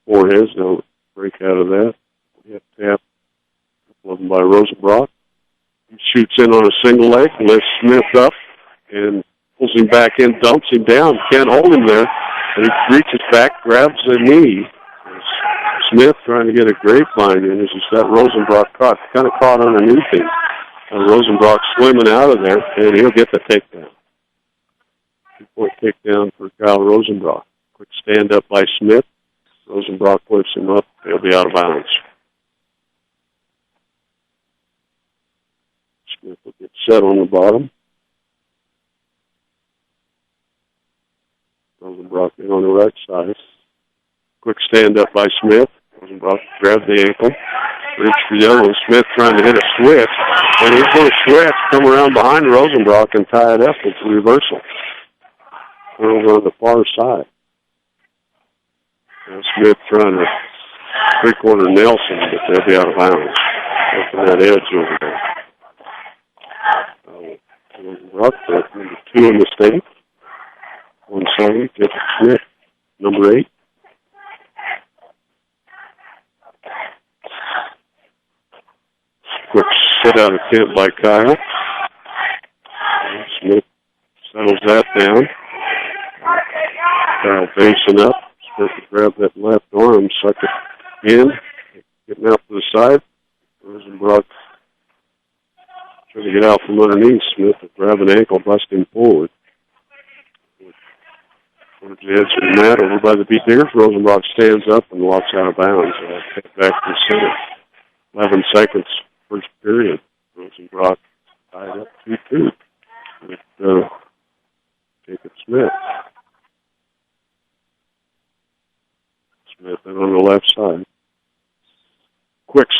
4 heads, now break out of that. We have to tap a couple of them by Rosenbrock. He shoots in on a single leg, lifts Smith up, and pulls him back in, dumps him down. Can't hold him there. And he reaches back, grabs the knee. Smith trying to get a grapevine in as he's got Rosenbrock kind of caught underneath him. Rosenbrock swimming out of there, and he'll get the takedown. 2-point takedown for Kyle Rosenbrock. Quick stand up by Smith. Rosenbrock lifts him up. He'll be out of bounds. Smith will get set on the bottom. Rosenbrock in on the right side. Quick stand up by Smith. Rosenbrock grabs the ankle. Reach for the other one. Smith trying to hit a switch. And he's going to switch, come around behind Rosenbrock and tie it up with the reversal. Over on the far side. And Smith trying to three-quarter Nelson, but they'll be out of bounds. Open that edge over there. Rosenbrock, number 2 in the state. 170, Jacob Smith, number 8. Quick sit out of tent by Kyle. Smith settles that down. Kyle facing up. Smith to grab that left arm, suck it in. Getting out to the side. Rosenbrock trying to get out from underneath. Smith to grab an ankle, busting forward. Towards the edge of the mat, over by the beat there. Rosenbrock stands up and walks out of bounds. Back to the center. 11 seconds, first period. Rosenbrock tied up 2-2.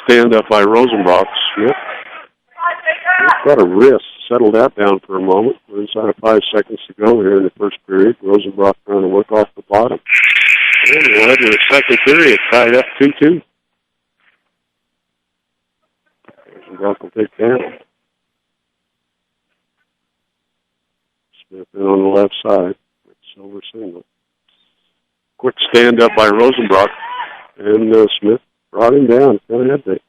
stand up by Rosenbrock. Smith got a wrist. Settle that down for a moment. We're inside of 5 seconds to go here in the first period. Rosenbrock trying to work off the bottom. And we'll head to the second period, tied up 2-2. Rosenbrock will take down. Smith in on the left side. Silver single. Quick stand up by Rosenbrock. And Smith brought him down. Kind of had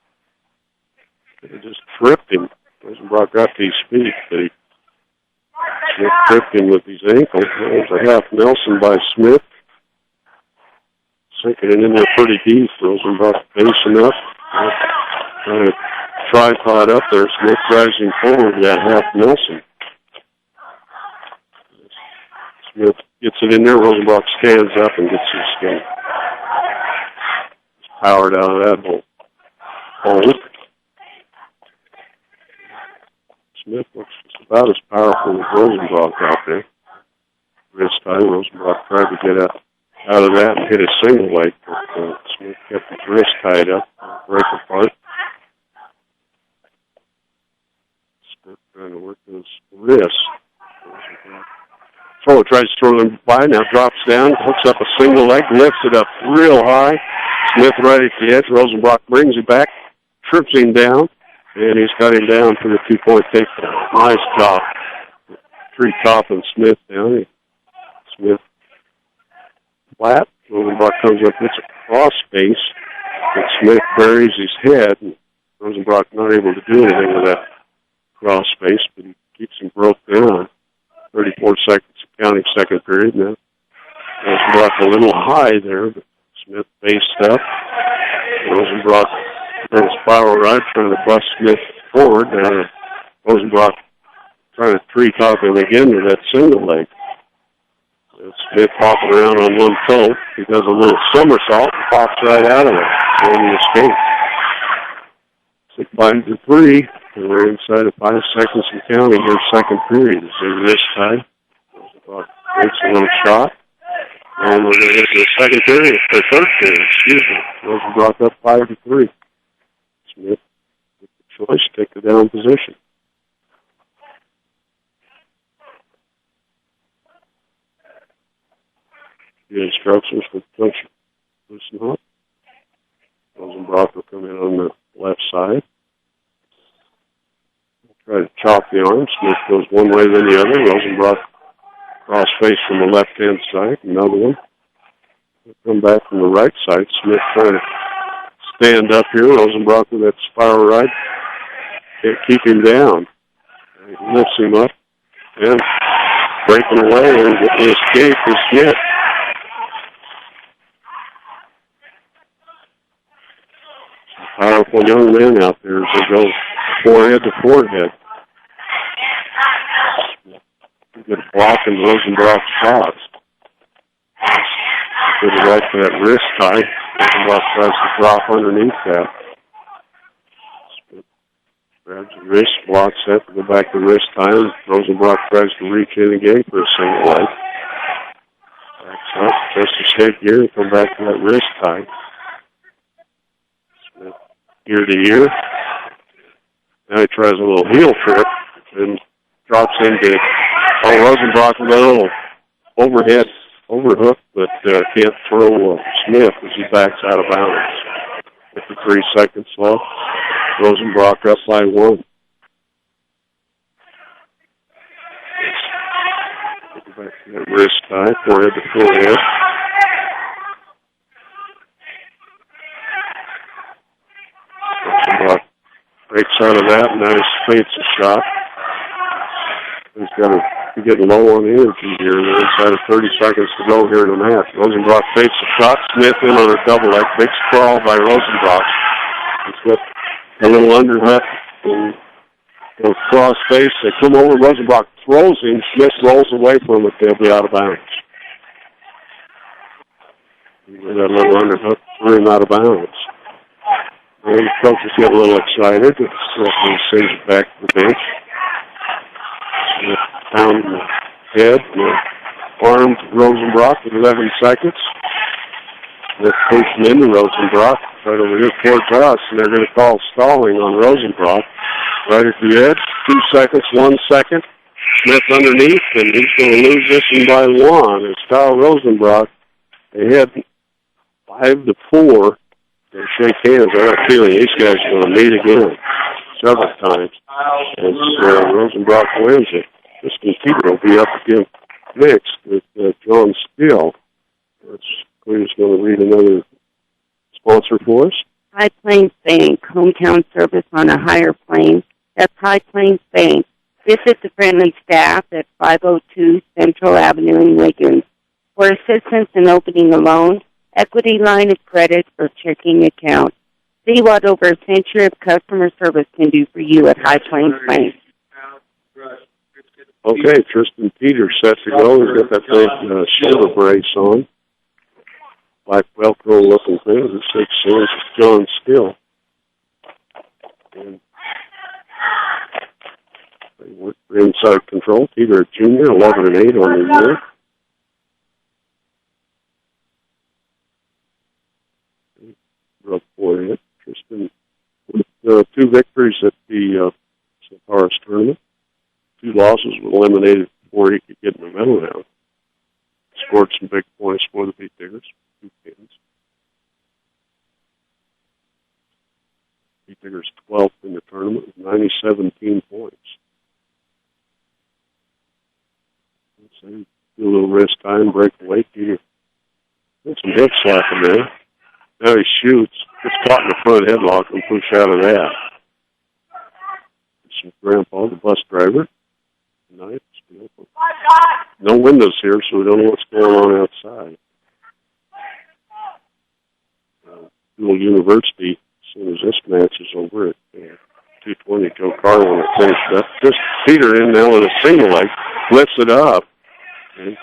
they just tripped him. Rosenbrock got to his feet, but Smith tripped him with his ankle. There's a half Nelson by Smith. Sinking it in there pretty deep. Rosenbrock facing up. Trying to tripod up there. Smith drives him forward. That half Nelson. Smith gets it in there. Rosenbrock stands up and gets his skin. He's powered out of that hole. Smith looks about as powerful as Rosenbrock out there. Wrist tie. Rosenbrock tried to get out of that and hit a single leg, but Smith kept his wrist tied up, break apart. Smith trying to work his wrist. Throw tries to throw them by, now drops down, hooks up a single leg, lifts it up real high. Smith right at the edge. Rosenbrock brings it back, trips him down, and he's got him down for the 2-point takedown. Nice job. Tree top and Smith down. Smith flat. Rosenbrock comes up, hits a cross face, and Smith buries his head. And Rosenbrock not able to do anything with that cross face, but he keeps him broke down. 34 seconds counting second period now. Rosenbrock a little high there, but Smith faced up. Rosenbrock and a spiral right, trying to bust Smith forward. Now Rosenbrock trying to tree top him again with that single leg. Smith hopping around on one toe. He does a little somersault and pops right out of it. And he escapes. 6-3. And we're inside of 5 seconds and counting here, second period. So this time, Rosenbrock takes a little shot. And we're going to get to the second period, or third period, excuse me. Rosenbrock up 5-3. Smith with the choice, take the down position. The instructions for coach loosen up. Rosenbrock will come in on the left side. Try to chop the arm. Smith goes one way then the other. Rosenbrock cross face from the left-hand side. Another one. He'll come back from the right side. Smith trying to stand up here. Rosenbrock with that spiral right. Can't keep him down. He lifts him up. And breaking away and the escape is Smith. Powerful young man out there as they go forehead to forehead. Good block in Rosenbrock's shots. Good right to that wrist tie. Rosenbrock tries to drop underneath that. Grabs the wrist, blocks that to go back to wrist tie. Rosenbrock tries to reach in again for a single leg. Backs up, just escape here and come back to that wrist tie. Smith ear to ear. Now he tries a little heel trip and drops into Rosenbrock with a little overhead overhook, but can't throw Smith as he backs out of bounds. 53 seconds left. Rosenbrock up by 1. Back to that wrist tie, forehead to forehead. Rosenbrock breaks out of that, and now he feints a shot. He's got to be getting low on energy here. We're inside of 30 seconds to go here in the match. Rosenbrock fakes a shot. Smith in on a double leg. Big sprawl by Rosenbrock. He's got a little underhook and a cross face. They come over. Rosenbrock throws him. Smith rolls away from it. They'll be out of bounds. That little underhook threw him out of bounds. And the coaches get a little excited. He sends it back to the bench. Down the head, arm to Rosenbrock with 11 seconds. They're pushing into Rosenbrock right over here towards us, and they're going to call stalling on Rosenbrock. Right at the edge, 2 seconds, 1 second. Smith underneath, and he's going to lose this one by 1. It's Kyle Rosenbrock. They had 5-4. They shake hands. I have a feeling these guys are going to meet again several times. And Rosenbrock wins it. Tristan Peter will be up against next with John Steele. Queen's going to read another sponsor for us. High Plains Bank, hometown service on a higher plane. That's High Plains Bank. Visit the friendly staff at 502 Central Avenue in Wiggins for assistance in opening a loan, equity line of credit, or checking account. See what over a century of customer service can do for you at High Plains Bank. Okay, Tristan Peters set to go. He's got that big shoulder brace on. Black Velcro looking thing. This 6 is John Steele. And they work for inside control. Peter, a junior, 11-8 on the year. Rough forehead. Tristan with 2 victories at the Paris tournament. 2 losses were eliminated before he could get in the medal round. Scored some big points for the Beat Diggers. 2 pins. Beat Diggers 12th in the tournament with 97 points. So do a little wrist time, break away. Peter did some hip slapping there. Now he shoots. Gets caught in the front headlock and push out of that. Some Grandpa, the bus driver. Nice. No windows here, so we don't know what's going on outside. Dual University, as soon as this match is over at 2:20, Joe Carlin will finish up. Just Peter in now with a single leg, lifts it up. And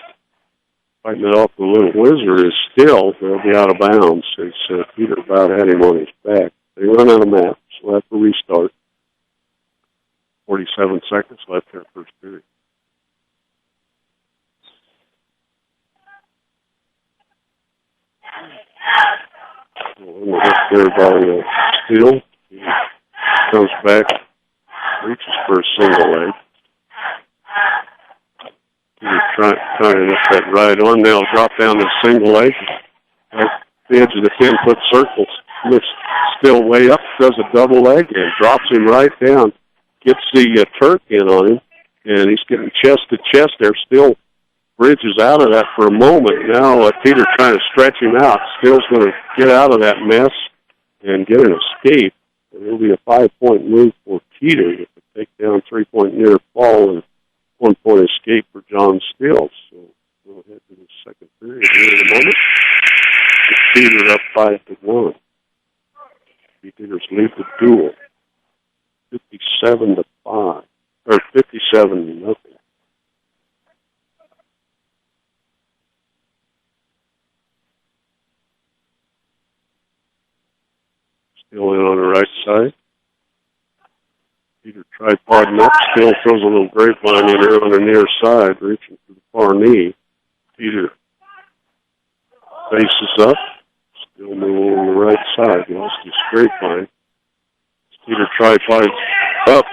fighting it off the little wizard is still, they'll be out of bounds. It's Peter about had him on his back. They run out of maps, so we'll have to restart. 47 seconds left there, first period. Well, there by Steele. He comes back, reaches for a single leg. He's trying to hit that right arm. Now drop down to single leg. At the edge of the 10-foot circle, lifts Steele way up, does a double leg, and drops him right down. Gets the Turk in on him, and he's getting chest to chest there. Steele bridges out of that for a moment. Now Peter trying to stretch him out. Steele's going to get out of that mess and get an escape. It'll be a 5-point move for Peter with a takedown, 3-point near fall, and 1-point escape for John Steele. So we'll head to the second period here in a moment. Peter up 5-1. Peter's lead the duel. 57-5, or 57-0. Still in on the right side. Peter tripoding up. Still throws a little grapevine in there on the near side, reaching for the far knee. Peter faces up. Still moving on the right side. Lost his grapevine. Peter tripods up.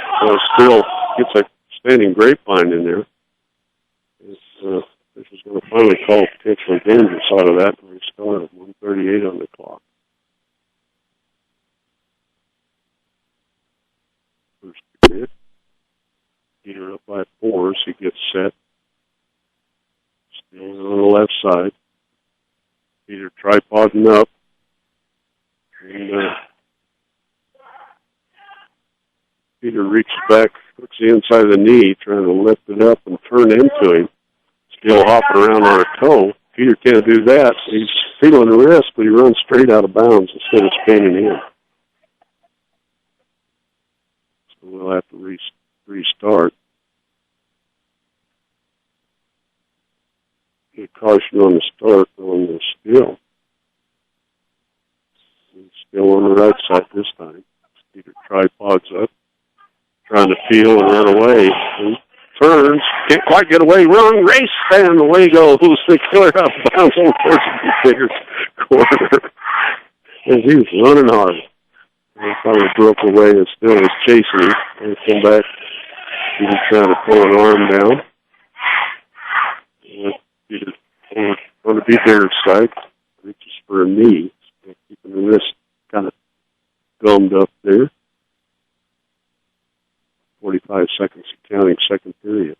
Still gets a standing grapevine in there. This is going to finally call potentially dangerous out of that. We started 1:38 on the clock. First period. Peter up by 4 as he gets set. Still on the left side. Peter tripoding up. And Peter reaches back, hooks the inside of the knee, trying to lift it up and turn into him. Still hopping around on a toe. Peter can't do that. He's feeling the wrist, but he runs straight out of bounds instead of spinning in. So we'll have to restart. Get caution on the start on the Steele. Still on the right side this time. Peter tripods up, trying to feel and run away. And turns, can't quite get away, run, race, and away goes the killer out of bounds over towards the Digger's corner. As he was running hard. He finally broke away and still was chasing him. And he came back. He was trying to pull an arm down. He was on the Digger's side. Reaches for a knee. So keeping the wrist kind of gummed up there. 45 seconds of counting, second period.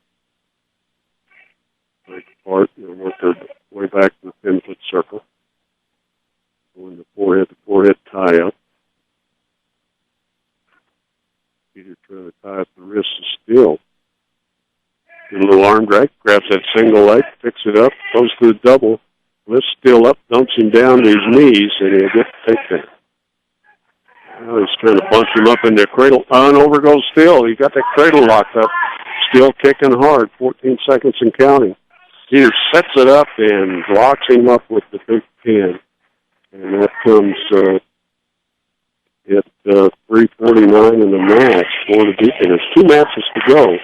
Break apart and work their way back to the 10-foot circle. Going the forehead tie-up. Peter trying to tie up the wrist is still. Get a little arm drag, grabs that single leg, picks it up, goes to the double, lifts still up, dumps him down to his knees, and he'll get the takedown. Now he's trying to bunch him up in the cradle. On over goes Still. He got that cradle locked up. Still kicking hard. 14 seconds and counting. Peter sets it up and locks him up with the big pin. And that comes at 3:49 in the match for the Beacon. There's 2 matches to go.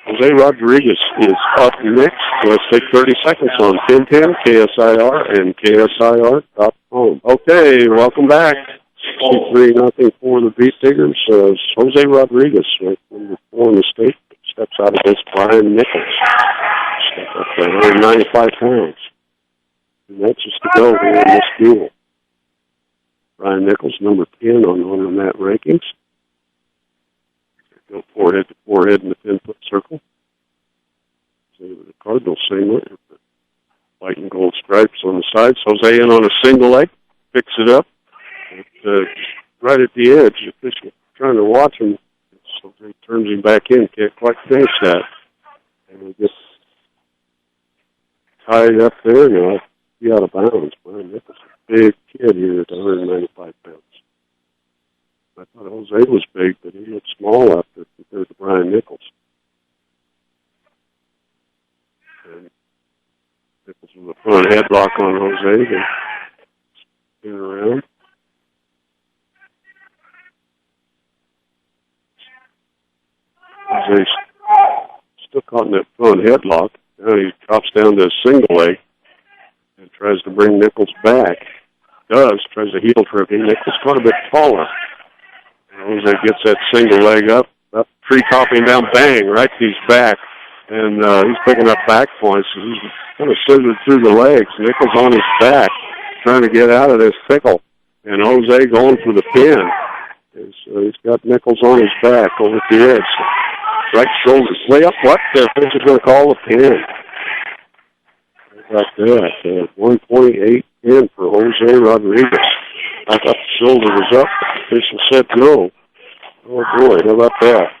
Jose Rodriguez is up next. Let's take 30 seconds on 1010 KSIR and KSIR.com. Okay, welcome back. 3-0 for the Beat Diggers. Jose Rodriguez, right, number 4 in the state, steps out against Brian Nichols. Step up to 195 pounds. 2 matches to go here in this duel. Brian Nichols, number 10 on the mat rankings. Go forehead to forehead in the 10-foot circle. So the Cardinal singlet with the white and gold stripes on the sides. Jose in on a single leg, picks it up. Right at the edge. The official trying to watch him. So he turns him back in. Can't quite finish that. And he gets tied up there now. He's out of bounds. Brian Nichols, a big kid here at 195 pounds. I thought Jose was big, but he looked small out there compared to Brian Nichols. And Nichols with a front headlock on Jose. They spin around. Jose's still caught in that front headlock. Now he drops down to a single leg and tries to bring Nichols back. Tries to heel trip him. Nichols quite a bit taller. And Jose gets that single leg up tree topping down, bang, right to his back. And he's picking up back points. He's kind of slithered through the legs. Nichols on his back, trying to get out of this pickle. And Jose going for the pin. He's got Nichols on his back over at the edge. Right shoulder way up. What? The official's going to call the pin. How about that? 1:28 in for Jose Rodriguez. I thought the shoulder was up. The official said no. Oh, boy. How about that?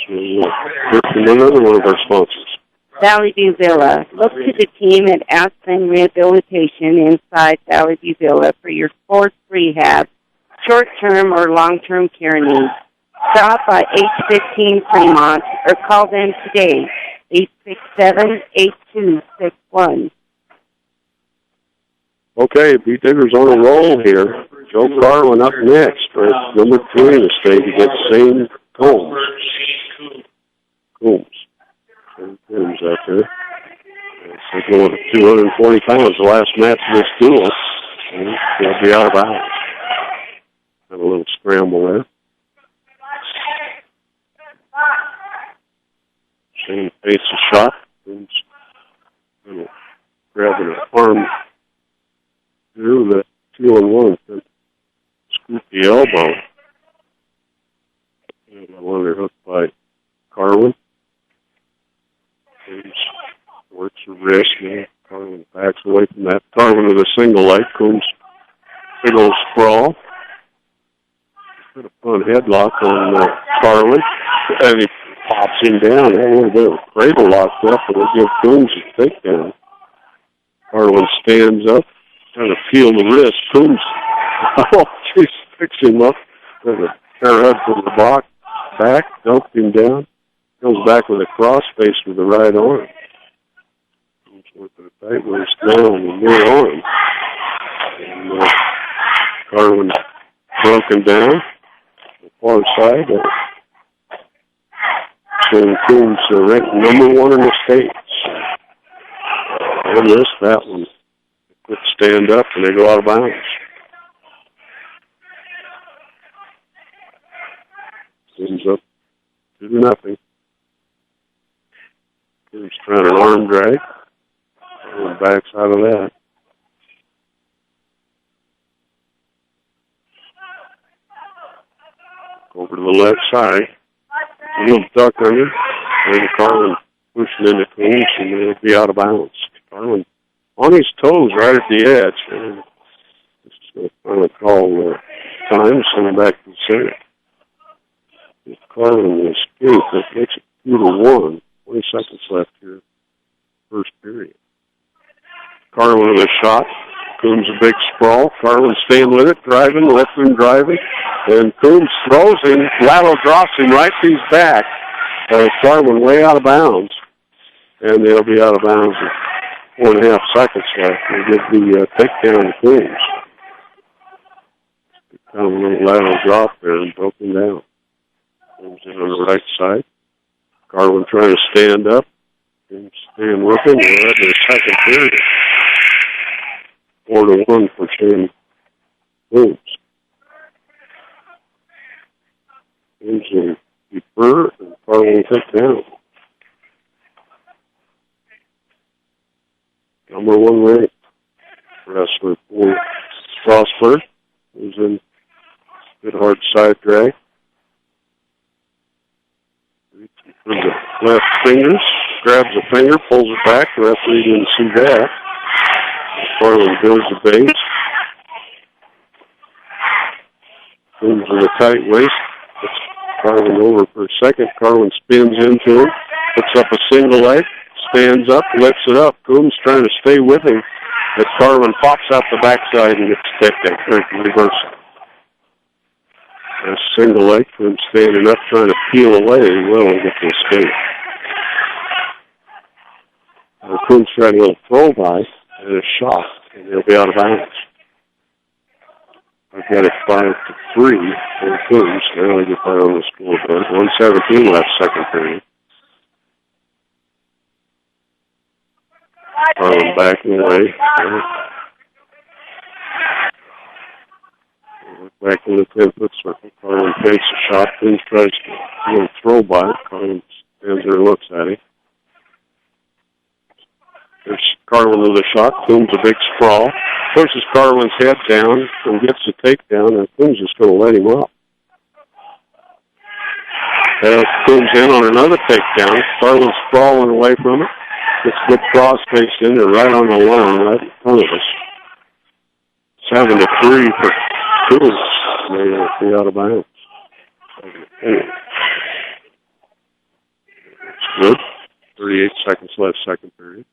Another one of our sponsors. Valley View Villa. Look to the team at Aspen Rehabilitation inside Valley View Villa for your sports rehab, short-term or long-term care needs. Stop by 815 Fremont or call them today, 867-8261. Okay, Beat Diggers on a roll here. Joe Carlin up next for number 3 in the state against St. Combs. Combs out there. They're going to 240 pounds, the last match of this duel. And they'll be out of bounds. Have a little scramble there. Shane faces a shot. Combs grabbing an arm through the 2-on-1. Scoop the elbow. And I wonder hooked by Carlin. Combs works the wrist. Now Carlin backs away from that. Carlin with a single leg. Combs big old sprawl. Put a front headlock on Carlin. And he pops him down. Had a little bit of a cradle locked up, and he'll give Combs a takedown. Carlin stands up, trying to peel the wrist. Combs, oh, jeez, picks him up. There's a hairhead from the back, dumped him down. Goes back with a cross face with the right arm. Combs with the tight wrist now on the near arm. And Carlin broken down. The far side. and Coombs ranked #1 in the state. They missed that one. They stand up and they go out of bounds. Coombs up 2-0. Coombs trying an arm drag. And backs out of that. Over to the left side. A little duck under. And Carlin pushing into Coombs, and they'll be out of bounds. Carlin on his toes right at the edge. And this is going to finally call time, send him back to the center. If Carlin will escape, that makes it 2-1. 20 seconds left here. First period. Carlin with a shot. Coombs a big sprawl. Carlin staying with it, driving, left wing driving. And Coombs throws him. Lateral drops him right to his back. Carlin way out of bounds. And they'll be out of bounds with 4.5 seconds left. They get the takedown to Coombs. Kind of a little lateral drop there and broke him down. Coombs in on the right side. Carlin trying to stand up. Coombs staying with him. We're at the second period. 4-1 for Shane Coombs. Coombs will defer and Carlin take down. #1 ranked wrestler for Strasburg, who's in good hard side drag. Reaching for the left fingers, grabs a finger, pulls it back. The referee didn't see that. Carlin builds the base. Coombs with a tight waist. Puts Carlin over for a second. Carlin spins into him. Puts up a single leg. Stands up, lifts it up. Coombs trying to stay with him. As Carlin pops out the backside and gets stepped in. Reversal. A single leg. Coombs standing up, trying to peel away. Well, and get the escape. Coombs tried a little throw by. And a shot, and they'll be out of bounds. I've got it 5-3 for Coombs. Now they get by on the scoreboard. 1:17 left, second period. Carlin backing away. Back in the 10-foot circle. Carlin takes a shot. Coombs tries to do a throw by it. Carlin stands there and looks at him. There's Carlin with a shot. Coombs a big sprawl. Pushes Carlin's head down and gets the takedown, and Coombs is going to let him up. Coombs in on another takedown. Carlin's sprawling away from it. Gets good cross face in there right on the line, right in front of us. 7-3 for Coombs. They'll be out of bounds. It's good. 38 seconds left, second period.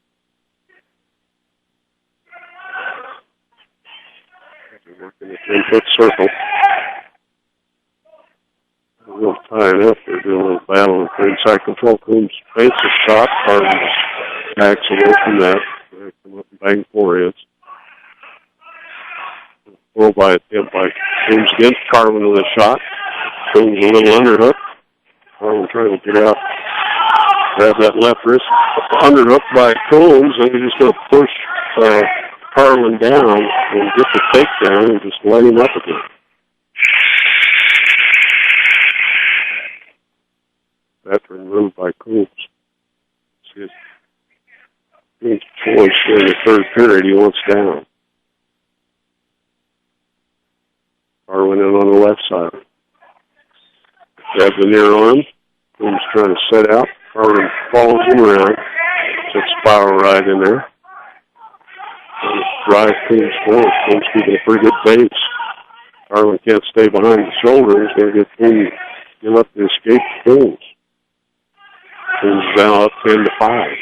Working the 10-foot circle. A little tying up. They're doing a little battle for inside control. Coombs feints a shot. Carlin backs away from that. They come up and bang foreheads. Throw by attempt by Coombs again. Carlin with a shot. Coombs a little underhook. Carlin trying to get out. Grab that left wrist. Underhook by Coombs, and he's just going to push Carlin down and get the takedown and just let him up again. Veteran moved by Coombs. It's his choice in the third period. He wants down. Carlin in on the left side. Grabs the near arm. Coombs trying to set out. Carlin follows him around. Just spiral right in there. Drive Coombs forward. Coombs keeping a pretty good base. Carlin can't stay behind the shoulder. He's going to get Coombs, give up the escape to Coombs. Coombs down up 10-5.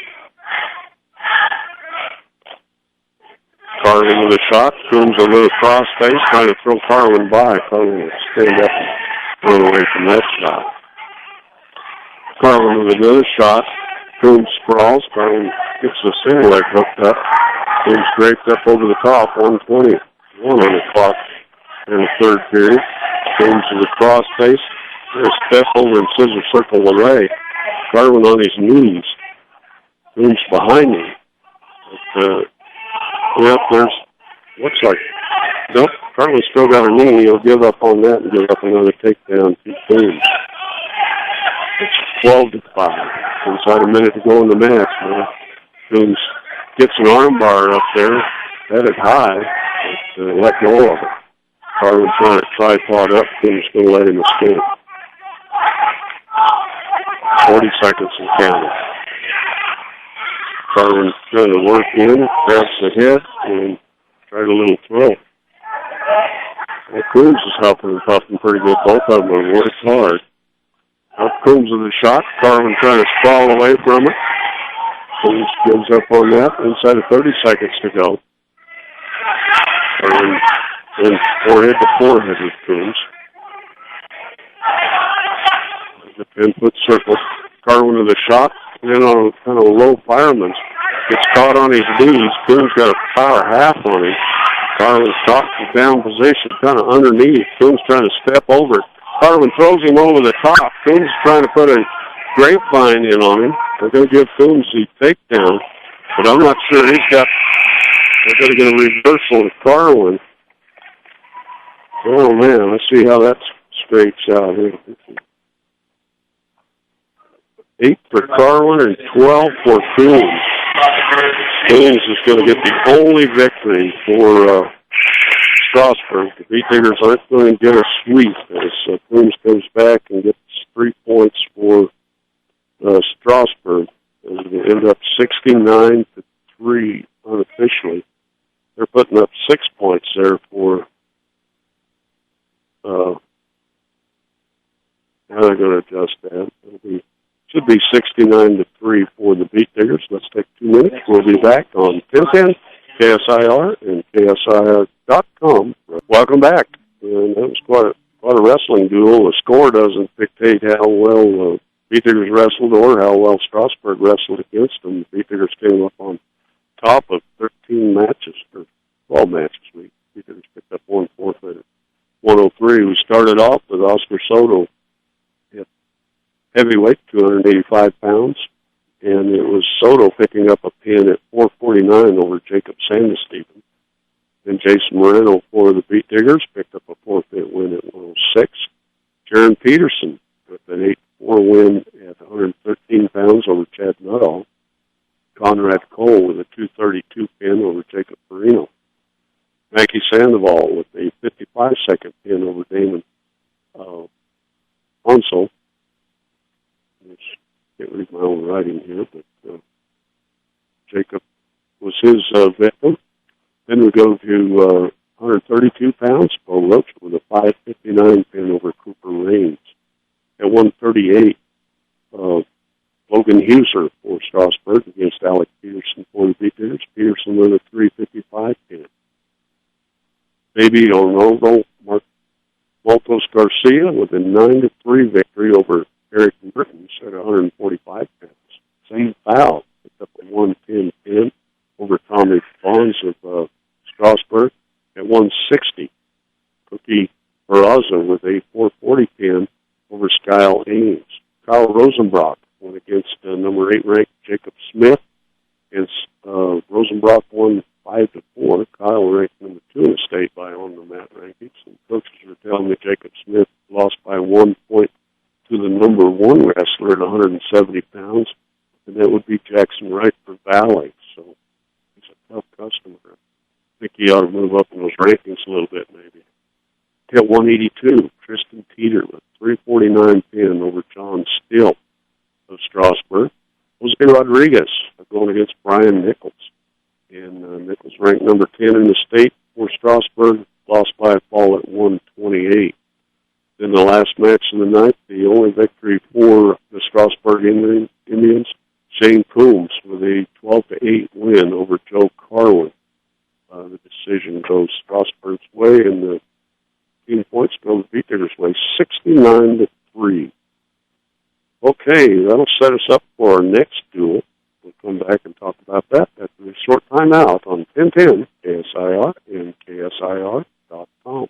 Carlin with a shot. Coombs a little cross face, trying to throw Carlin by. Carlin will stand up and run away from that shot. Carlin with another shot. Coombs sprawls. Carlin gets the single leg hooked up. Coombs draped up over the top. 1:21 on the clock in the third period. Coombs with a cross face. There's step over in scissor circle LeRae. Carwin on his knees. Coombs behind him. But, there's, looks like, nope, Carwin's still got a knee. He'll give up on that and give up another takedown to Coombs. It's 12-5. Inside a minute to go in the match. Coombs gets an armbar up there, headed high, but let go of it. Carwin trying to tripod up. Coombs going to let him escape. 40 seconds and counting. Carwin trying to work in, grabs the head, and tried a little throw. Well, Coombs is helping and puffing pretty good. Both of them have worked hard. Up Coombs with a shot. Carwin trying to sprawl away from it. Coombs gives up on that. Inside of 30 seconds to go. Carwin in forehead to forehead with Coombs. The 10-foot circle. Carwin with a shot. And then on a kind of low fireman. Gets caught on his knees. Coombs got a power half on him. Carwin's caught in down position, kind of underneath. Coombs trying to step over. Carwin throws him over the top. Coombs trying to put a grapevine in on him. They're going to give Coombs the takedown, but I'm not sure they're going to get a reversal of Carwin. Oh, man, let's see how that straights out here. 8 for Carwin and 12 for Coombs. Coombs is going to get the only victory for Strasburg. The Beatdiggers aren't going to get a sweep as Coombs comes back and gets 3 points for Strasburg. It ended up 69-3 unofficially. They're putting up 6 points there for how they're going to adjust that. Should be 69-3 for the Beatdiggers. Let's take 2 minutes. We'll be back on 1010 KSIR and KSIR.com. Welcome back. And that was quite a wrestling duel. The score doesn't dictate how well Beatdiggers wrestled or how well Strasburg wrestled against them. The Beatdiggers came up on top of 13 matches, or 12 matches. Beatdiggers picked up 1 forfeit at 103. We started off with Oscar Soto at heavyweight, 285 pounds, and it was Soto picking up a pin at 449 over Jacob Sandesteven. Then Jason Moreno for the Beatdiggers picked up a forfeit win at 106. Jaron Peterson with an 8-4 win at 113 pounds over Chad Nuttall. Conrad Cole with a 232 pin over Jacob Perino. Mackie Sandoval with a 55-second pin over Damon Hansel. I can't read my own writing here, but Jacob was his victim. Then we go to 132 pounds, Bo Roach with a 559 pin over Cooper Raines. At 138, Logan Huser for Strasburg against Alec Peterson for the Beatdiggers. Peterson with a 355 pin. Baby Ronaldo Maltos Garcia with a 9-3 victory over Eric Mertens at 145 pounds. Same foul picked up a 110 pin over Tommy Bonds of Strasburg at 160. Cookie Barraza with a 440 pin over Skyle Ames. Kyle Rosenbrock went against number 8 ranked Jacob Smith. Rosenbrock won 5-4. Kyle ranked number 2 in the state by on the mat rankings. And coaches were telling me Jacob Smith lost by 1 point to the number 1 wrestler at 170 pounds, and that would be Jackson Wright for Valley. So he's a tough customer. I think he ought to move up in those rankings a little bit, maybe. At 182, Tristan Teeter with 349 pin over John Still of Strasburg. Jose Rodriguez going against Brian Nichols. And Nichols ranked number 10 in the state for Strasburg, lost by a fall at 128. Then the last match of the night, the only victory for the Strasburg Indians, Shane Coombs with a 12-8 win over Joe Carwin. The decision goes Strasburg's way, and the 15 points go the Beatdiggers' way, 69-3. Okay, that'll set us up for our next duel. We'll come back and talk about that after a short time out on 1010 KSIR and KSIR.com.